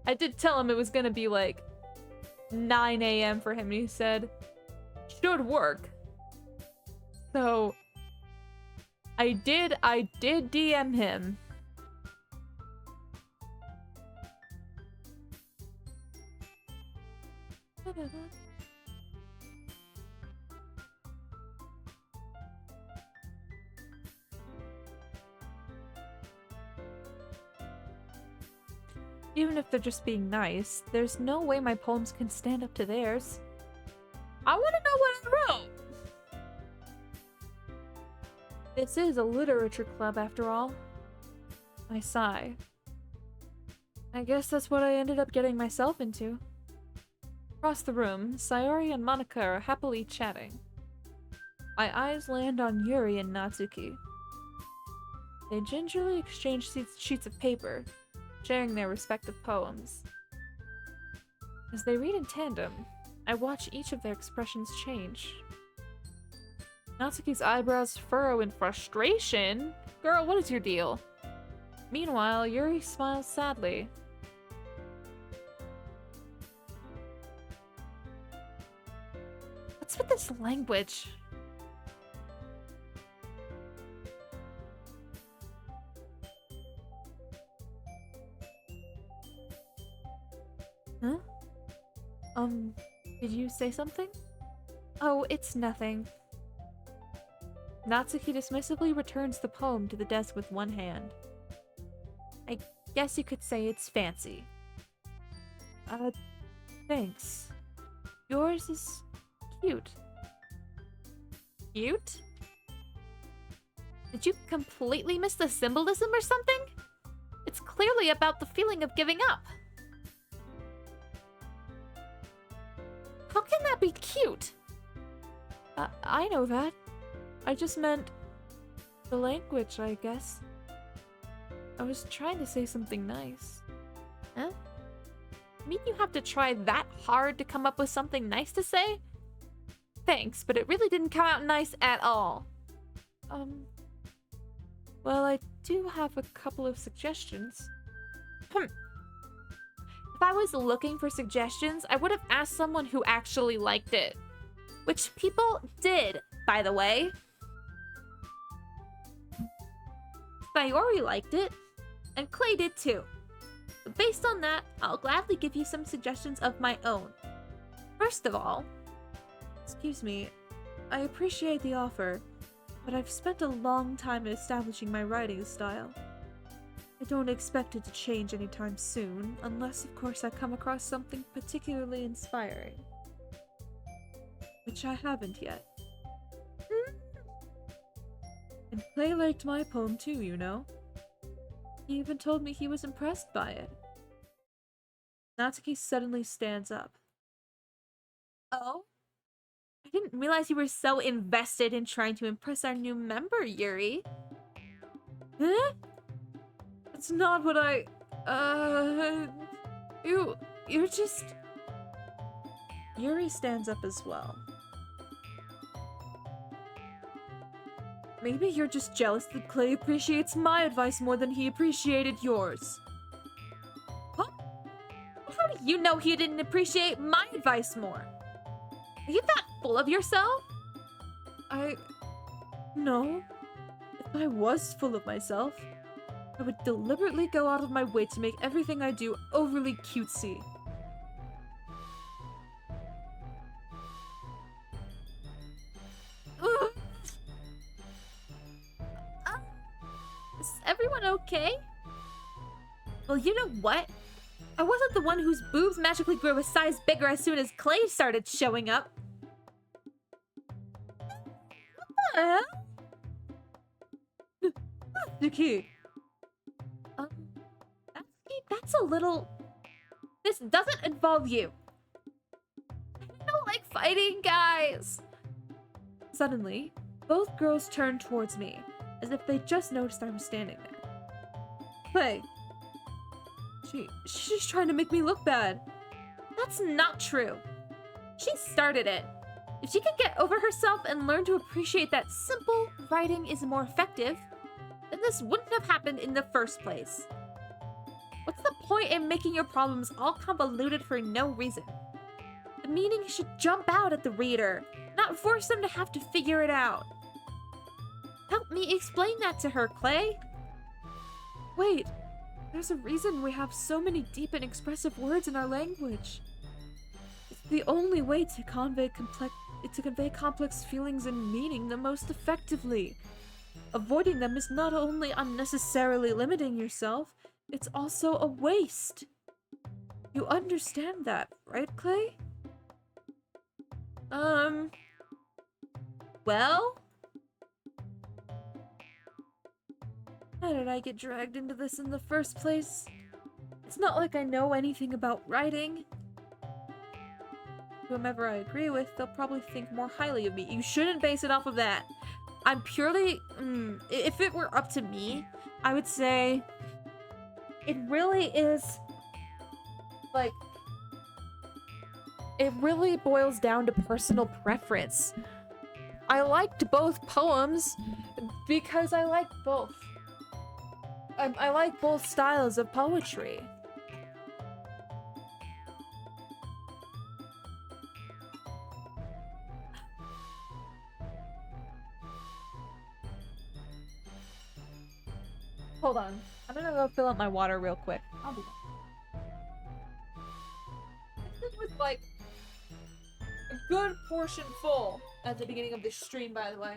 I did tell him it was gonna be like 9 AM for him, and he said should work. So I did DM him. Even if they're just being nice, there's no way my poems can stand up to theirs. I want to know what I wrote! This is a literature club, after all. I sigh. I guess that's what I ended up getting myself into. Across the room, Sayori and Monica are happily chatting. My eyes land on Yuri and Natsuki. They gingerly exchange sheets of paper, sharing their respective poems. As they read in tandem, I watch each of their expressions change. Natsuki's eyebrows furrow in frustration. Girl, what is your deal? Meanwhile, Yuri smiles sadly. What's with this language? Huh? Did you say something? Oh, it's nothing. Natsuki dismissively returns the poem to the desk with one hand. I guess you could say it's fancy. Thanks. Yours is cute. Cute? Did you completely miss the symbolism or something? It's clearly about the feeling of giving up. How can that be cute? I know that. I just meant the language, I guess. I was trying to say something nice. Huh? You mean you have to try that hard to come up with something nice to say? Thanks, but it really didn't come out nice at all. Well, I do have a couple of suggestions. If I was looking for suggestions, I would have asked someone who actually liked it. Which people did, by the way. Sayori liked it, and Clay did too. But based on that, I'll gladly give you some suggestions of my own. First of all, excuse me, I appreciate the offer, but I've spent a long time establishing my writing style. I don't expect it to change anytime soon, unless of course I come across something particularly inspiring. Which I haven't yet. And Clay liked my poem too, you know. He even told me he was impressed by it. Natsuki suddenly stands up. Oh? I didn't realize you were so invested in trying to impress our new member, Yuri. Huh? That's not what I... You're just... Yuri stands up as well. Maybe you're just jealous that Clay appreciates my advice more than he appreciated yours. Huh? How do you know he didn't appreciate my advice more? Are you that full of yourself? No. If I was full of myself, I would deliberately go out of my way to make everything I do overly cutesy. Is everyone okay? Well, you know what? I wasn't the one whose boobs magically grew a size bigger as soon as Clay started showing up. What the hell? Doki. That's a little... This doesn't involve you. I don't like fighting, guys. Suddenly, both girls turned towards me, as if they just noticed I was standing there. Clay. She's trying to make me look bad. That's not true. She started it. If she can get over herself and learn to appreciate that simple writing is more effective, then this wouldn't have happened in the first place. What's the point in making your problems all convoluted for no reason? The meaning should jump out at the reader, not force them to have to figure it out. Help me explain that to her, Clay. Wait, there's a reason we have so many deep and expressive words in our language. It's the only way to convey complex feelings and meaning the most effectively. Avoiding them is not only unnecessarily limiting yourself, it's also a waste. You understand that, right, Clay? Well? How did I get dragged into this in the first place? It's not like I know anything about writing. Whomever I agree with, they'll probably think more highly of me. You shouldn't base it off of that. I'm purely... if it were up to me, I would say... It really is... Like... It really boils down to personal preference. I liked both poems because I like both. I like both styles of poetry. Hold on. I'm gonna go fill up my water real quick. I'll be back. This was like a good portion full at the beginning of this stream, by the way.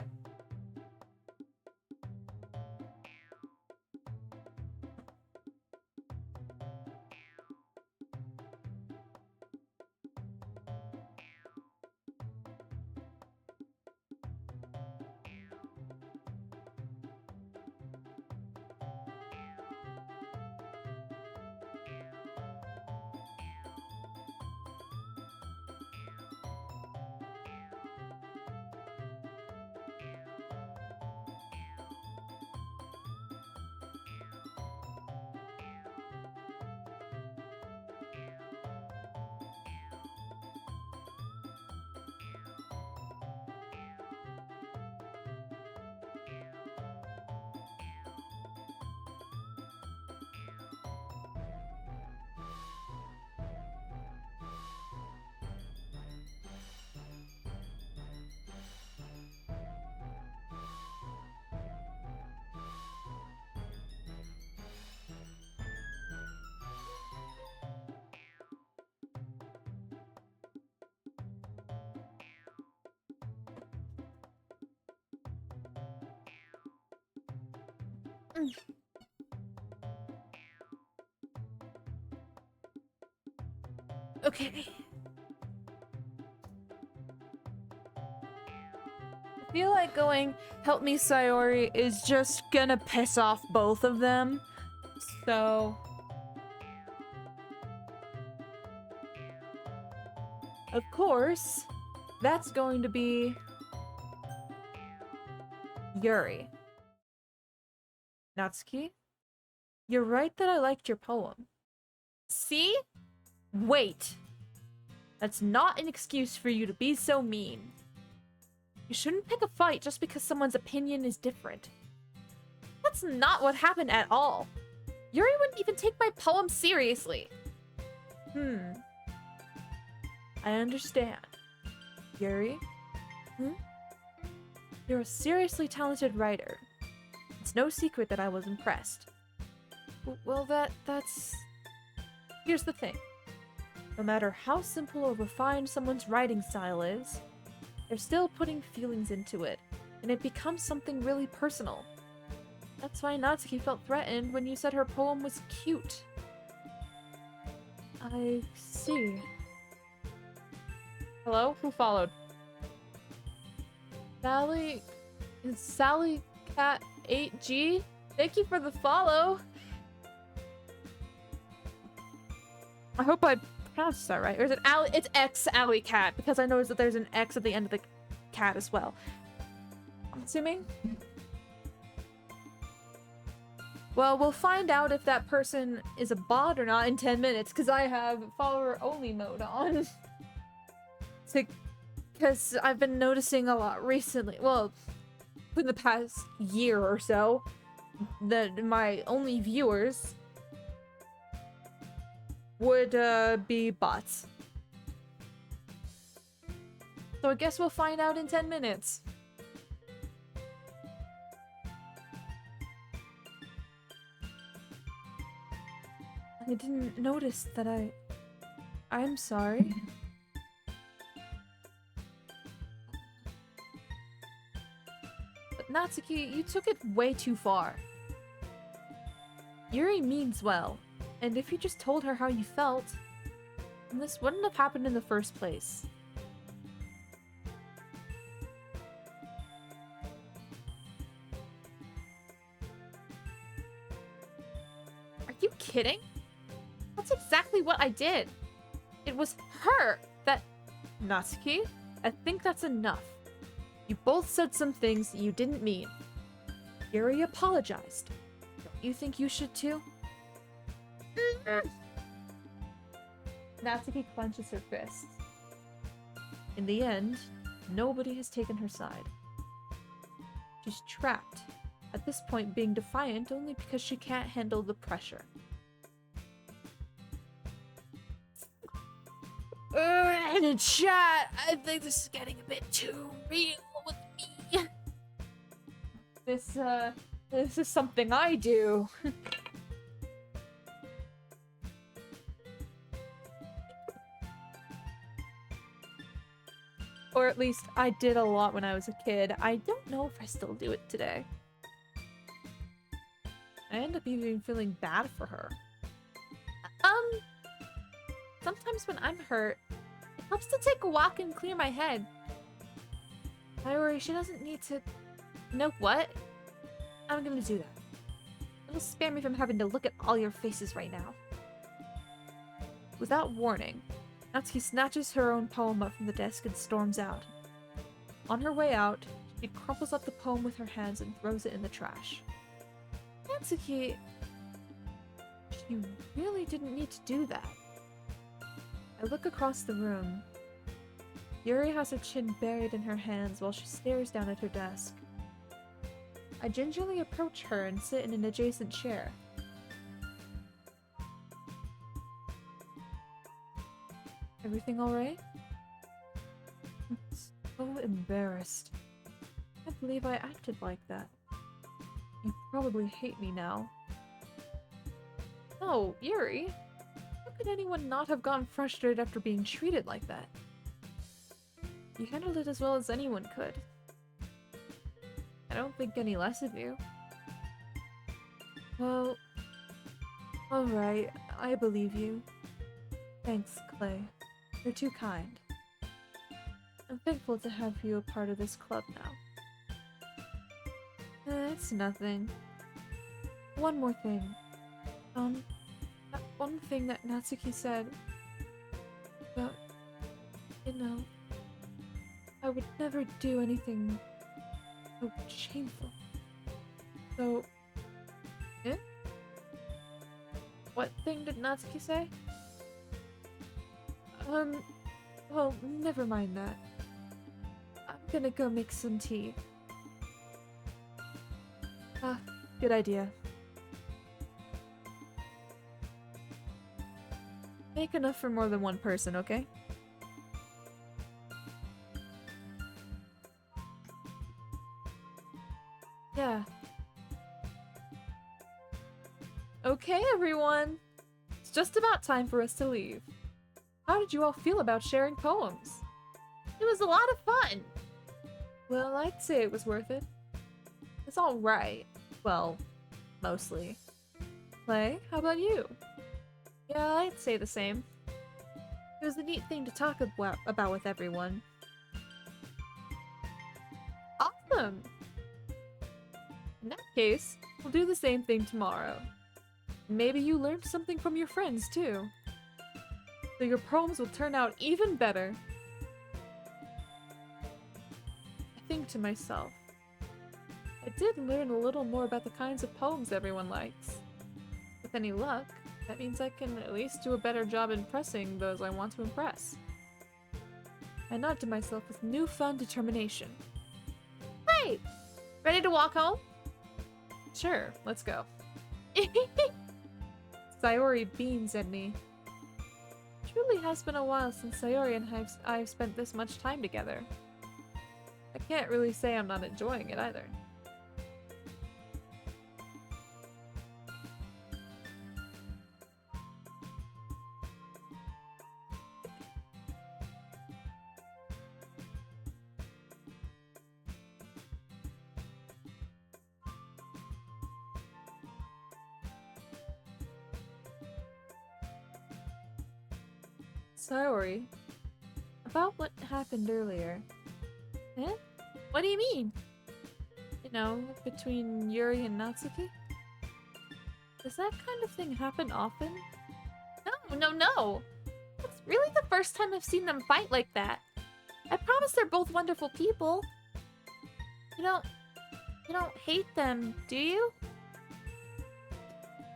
Okay. I feel like going help me Sayori is just gonna piss off both of them. So of course, that's going to be Yuri. Natsuki, you're right that I liked your poem. See? Wait. That's not an excuse for you to be so mean. You shouldn't pick a fight just because someone's opinion is different. That's not what happened at all. Yuri wouldn't even take my poem seriously. I understand. Yuri? You're a seriously talented writer. It's no secret that I was impressed. Well, that's... Here's the thing. No matter how simple or refined someone's writing style is, they're still putting feelings into it, and it becomes something really personal. That's why Natsuki felt threatened when you said her poem was cute. I see. Hello? Who followed? Sally... Is Sally Cat 8G? Thank you for the follow! I hope I pronounced that right. Or is it Alley? It's X Alley Cat, because I noticed that there's an X at the end of the cat as well. I'm assuming? Well, we'll find out if that person is a bot or not in 10 minutes, because I have follower-only mode on. Because I've been noticing a lot recently, well, in the past year or so, that my only viewers would be bots. So I guess we'll find out in 10 minutes. I didn't notice that I'm sorry. But Natsuki, you took it way too far. Yuri means well, and if you just told her how you felt, then this wouldn't have happened in the first place. Are you kidding? That's exactly what I did. It was her that... Natsuki, I think that's enough. You both said some things that you didn't mean. Yuri apologized. Don't you think you should too? Natsuki clenches her fists. In the end, nobody has taken her side. She's trapped, at this point being defiant only because she can't handle the pressure. In chat, I think this is getting a bit too real with me. This is something I do. Or at least I did a lot when I was a kid. I don't know if I still do it today. I end up even feeling bad for her. Sometimes when I'm hurt, it helps to take a walk and clear my head. I worry she doesn't need to... You know what? I'm gonna do that. It'll spare me from having to look at all your faces right now. Without warning, Natsuki snatches her own poem up from the desk and storms out. On her way out, she crumples up the poem with her hands and throws it in the trash. Natsuki... She really didn't need to do that. I look across the room. Yuri has her chin buried in her hands while she stares down at her desk. I gingerly approach her and sit in an adjacent chair. Everything alright? I'm so embarrassed. I can't believe I acted like that. You probably hate me now. No, Yuri. How could anyone not have gotten frustrated after being treated like that? You handled it as well as anyone could. I don't think any less of you. Well, alright, I believe you. Thanks, Clay. You're too kind. I'm thankful to have you a part of this club now. It's nothing. One more thing. That one thing that Natsuki said about, I would never do anything so shameful. So, eh? What thing did Natsuki say? Well, never mind that. I'm gonna go make some tea. Ah, good idea. Make enough for more than one person, okay? Yeah. Okay, everyone! It's just about time for us to leave. How did you all feel about sharing poems? It was a lot of fun. Well, I'd say it was worth it. It's alright. Well, mostly. Clay, how about you? Yeah, I'd say the same. It was a neat thing to talk about with everyone. Awesome! In that case, we'll do the same thing tomorrow. Maybe you learned something from your friends, too. So your poems will turn out even better. I think to myself, I did learn a little more about the kinds of poems everyone likes. With any luck, that means I can at least do a better job impressing those I want to impress. I nod to myself with newfound determination. Hey! Ready to walk home? Sure, let's go. Sayori beams at me. It truly has been a while since Sayori and I've spent this much time together. I can't really say I'm not enjoying it either. Sayori, about what happened earlier. Eh? What do you mean? You know, between Yuri and Natsuki? Does that kind of thing happen often? No. It's really the first time I've seen them fight like that. I promise they're both wonderful people. You don't hate them, do you?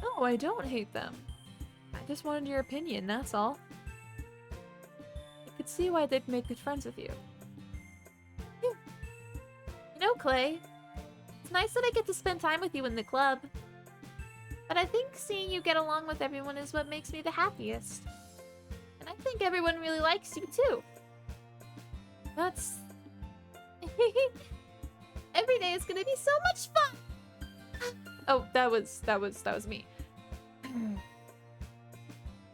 No, I don't hate them. I just wanted your opinion, that's all. I could see why they'd make good friends with you. You know, Clay, it's nice that I get to spend time with you in the club. But I think seeing you get along with everyone is what makes me the happiest. And I think everyone really likes you too. That's... Every day is gonna be so much fun! Oh, that was me.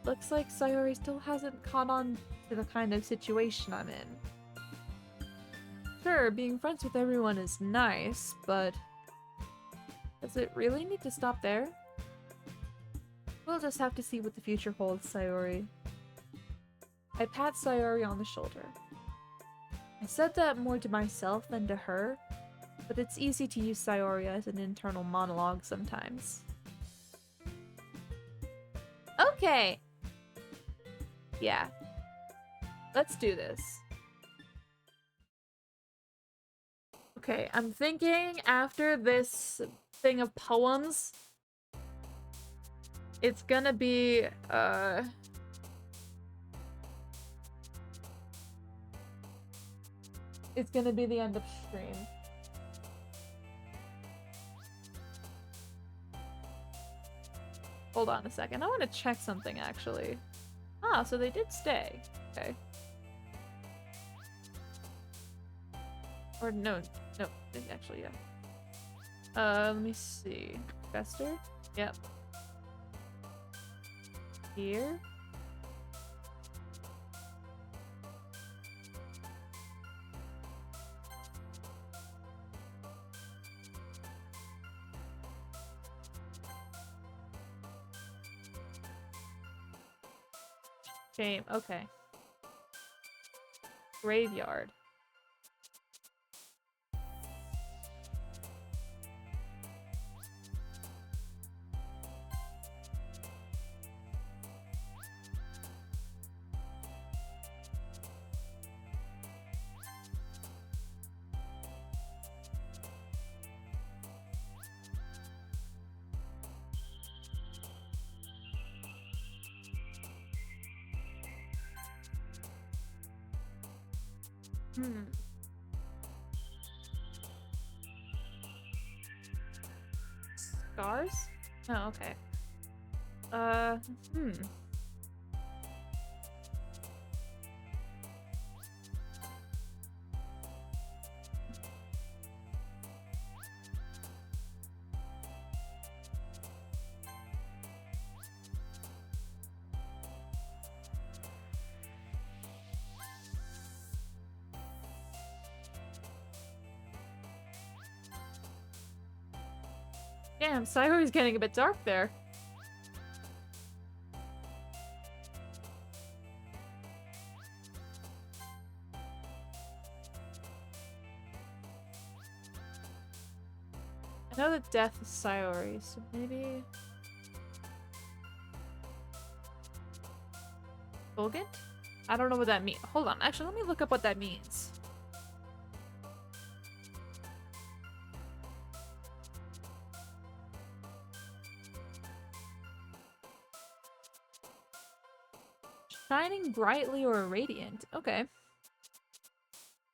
Looks like Sayori still hasn't caught on to the kind of situation I'm in. Sure, being friends with everyone is nice, but does it really need to stop there? We'll just have to see what the future holds, Sayori. I pat Sayori on the shoulder. I said that more to myself than to her, but it's easy to use Sayori as an internal monologue sometimes. Okay. Yeah. Let's do this. Okay, I'm thinking after this thing of poems, it's gonna be, it's gonna be the end of stream. Hold on a second, I want to check something actually. Ah, so they did stay. Okay. Or no, actually, yeah. Let me see. Fester? Yep. Here? Shame. Okay. Graveyard. Hmm. Scars? Oh, okay. Hmm. Damn, Sayori's getting a bit dark there. I know the death is Sayori, so maybe... Bulgin? I don't know what that means. Hold on, actually, let me look up what that means. Shining brightly or radiant. Okay.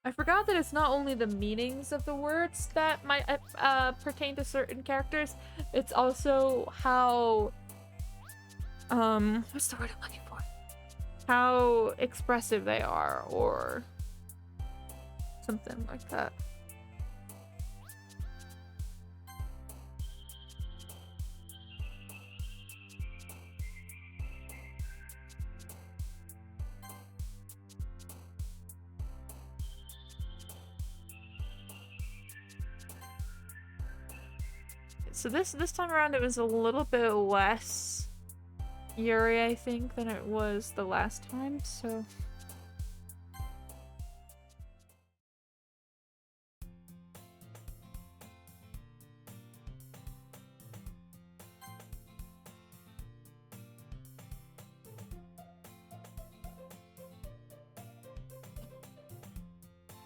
I forgot that it's not only the meanings of the words that might pertain to certain characters, it's also how what's the word I'm looking for? How expressive they are, or something like that. So this time around it was a little bit less Yuri, I think, than it was the last time, so...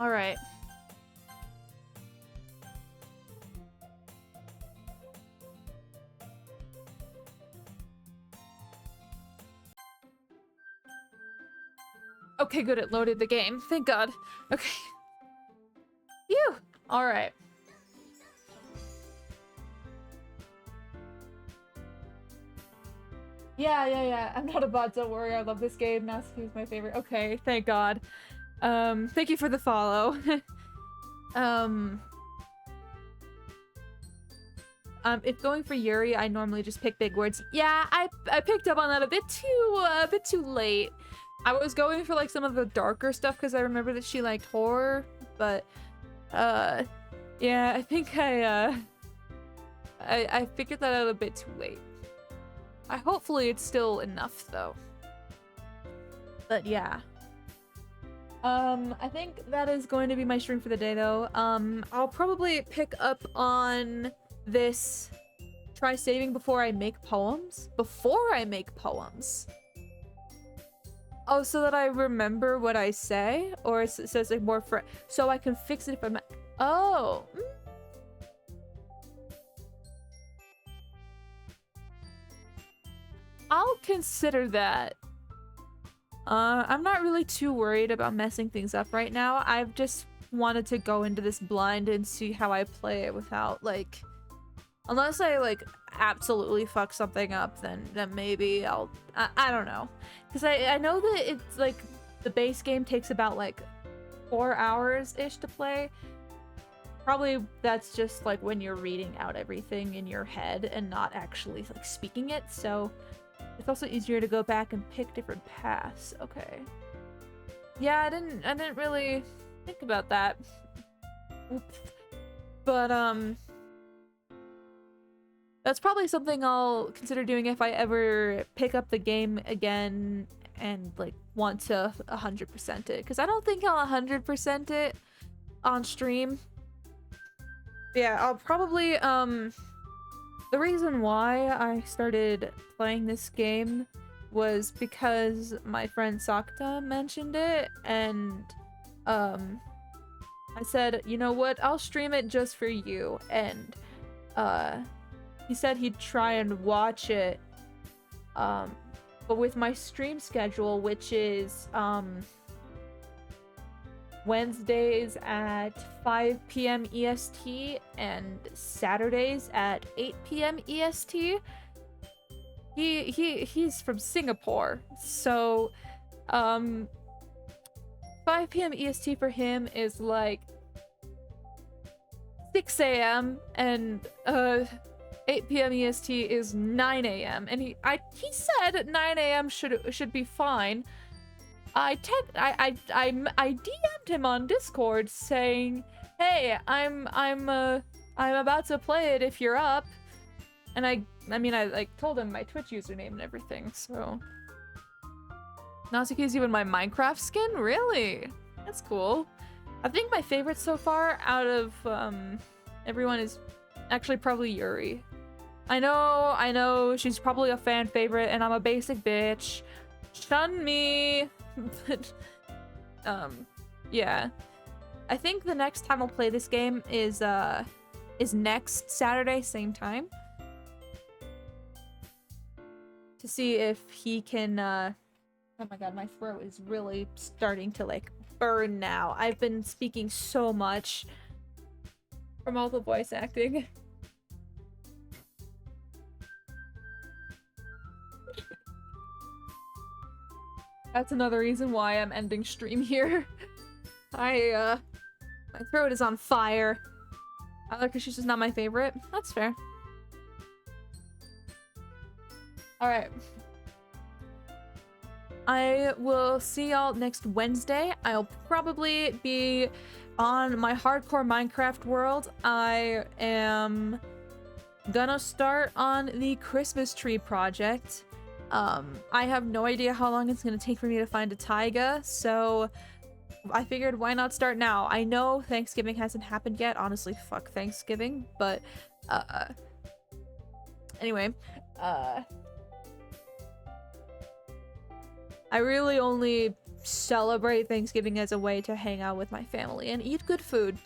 Alright. Okay, good, it loaded the game. Thank God. Okay. Phew! Alright. Yeah. I'm not a bot, don't worry. I love this game. Natsuki is my favorite. Okay, thank God. Thank you for the follow. If going for Yuri, I normally just pick big words. Yeah, I picked up on that a bit too late. I was going for like some of the darker stuff because I remember that she liked horror, but yeah, I think I figured that out a bit too late. Hopefully it's still enough though. But yeah. I think that is going to be my stream for the day though. I'll probably pick up on this. Try saving before I make poems. Oh, so that I remember what I say? Or it says like more for... So I can fix it if I'm... Oh! I'll consider that. I'm not really too worried about messing things up right now. I've just wanted to go into this blind and see how I play it without, like... Unless I, like, absolutely fuck something up, then maybe I'll... I don't know. Because I know that it's, like, the base game takes about, like, 4 hours-ish to play. Probably that's just, like, when you're reading out everything in your head and not actually, like, speaking it, so... It's also easier to go back and pick different paths. Okay. Yeah, I didn't really think about that. Oops. But, that's probably something I'll consider doing if I ever pick up the game again and like want to 100% it, because I don't think I'll 100% it on stream. Yeah, I'll probably the reason why I started playing this game was because my friend Sakta mentioned it, and I said, you know what, I'll stream it just for you, and he said he'd try and watch it, but with my stream schedule, which is Wednesdays at 5 p.m. EST and Saturdays at 8 p.m. EST. He's from Singapore, so 5 p.m. EST for him is like 6 a.m. and 8 p.m. EST is 9 a.m. and he said 9 a.m. should be fine. I DM'd him on Discord saying, "Hey, I'm about to play it if you're up." And I like told him my Twitch username and everything. So Natsuki's even my Minecraft skin? Really? That's cool. I think my favorite so far out of everyone is actually probably Yuri. I know she's probably a fan favorite and I'm a basic bitch. Shun me. But yeah. I think the next time I'll play this game is next Saturday, same time. To see if he can oh my god, my throat is really starting to like burn now. I've been speaking so much from all the voice acting. That's another reason why I'm ending stream here. My throat is on fire. Because she's just not my favorite. That's fair. Alright. I will see y'all next Wednesday. I'll probably be on my hardcore Minecraft world. I am gonna start on the Christmas tree project. I have no idea how long it's gonna take for me to find a taiga, so I figured why not start now? I know Thanksgiving hasn't happened yet. Honestly, fuck Thanksgiving, but anyway, I really only celebrate Thanksgiving as a way to hang out with my family and eat good food.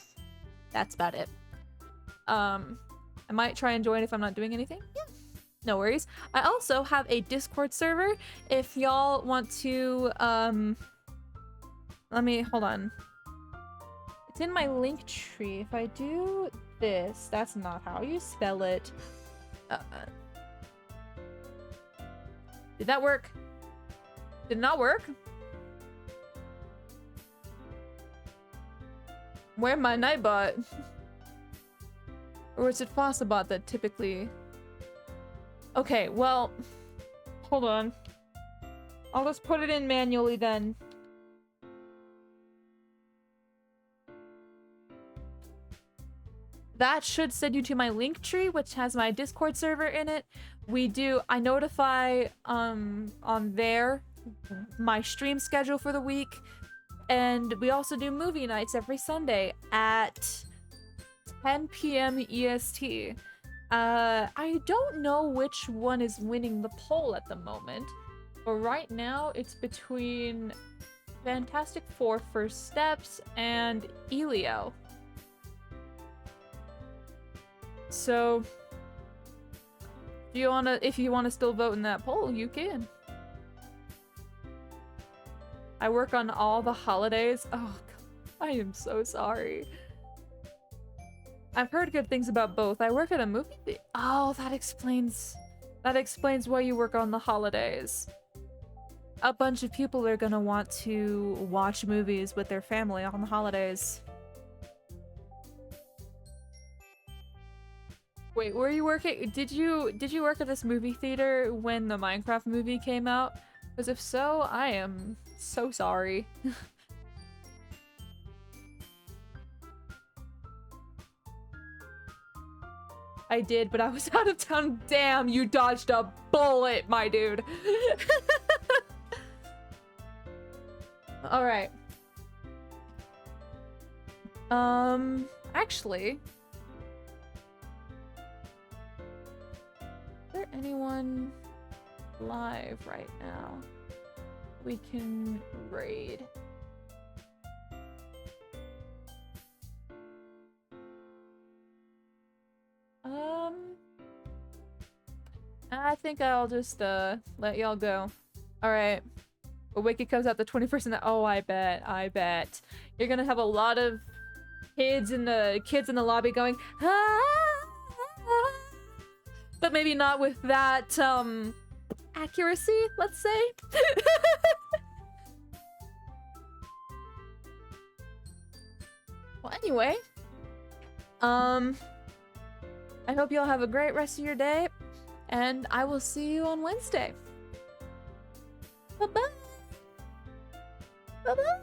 That's about it. I might try and join if I'm not doing anything. Yeah. No worries. I also have a Discord server. If y'all want to, hold on. It's in my link tree. If I do this, that's not how you spell it. Did that work? Did it not work? Where my Nightbot? Or is it Fossabot that typically... Okay, well, hold on. I'll just put it in manually then. That should send you to my link tree, which has my Discord server in it. I notify on there my stream schedule for the week, and we also do movie nights every Sunday at 10 p.m. EST. I don't know which one is winning the poll at the moment, but right now it's between Fantastic Four First Steps and Elio. So if you wanna still vote in that poll, you can. I work on all the holidays. Oh God, I am so sorry. I've heard good things about both. I work at a movie theater. Oh, that explains why you work on the holidays. A bunch of people are gonna want to watch movies with their family on the holidays. Wait, were you working? Did you work at this movie theater when the Minecraft movie came out? Because if so, I am so sorry. I did, but I was out of town. Damn, you dodged a bullet, my dude. Alright. Actually... Is there anyone live right now we can raid? I think I'll just let y'all go. Alright. When Wiki comes out the 21st and oh, I bet. You're gonna have a lot of kids in the lobby going, ah! But maybe not with that accuracy, let's say. Well, anyway, I hope you all have a great rest of your day, and I will see you on Wednesday. Bye-bye. Bye-bye.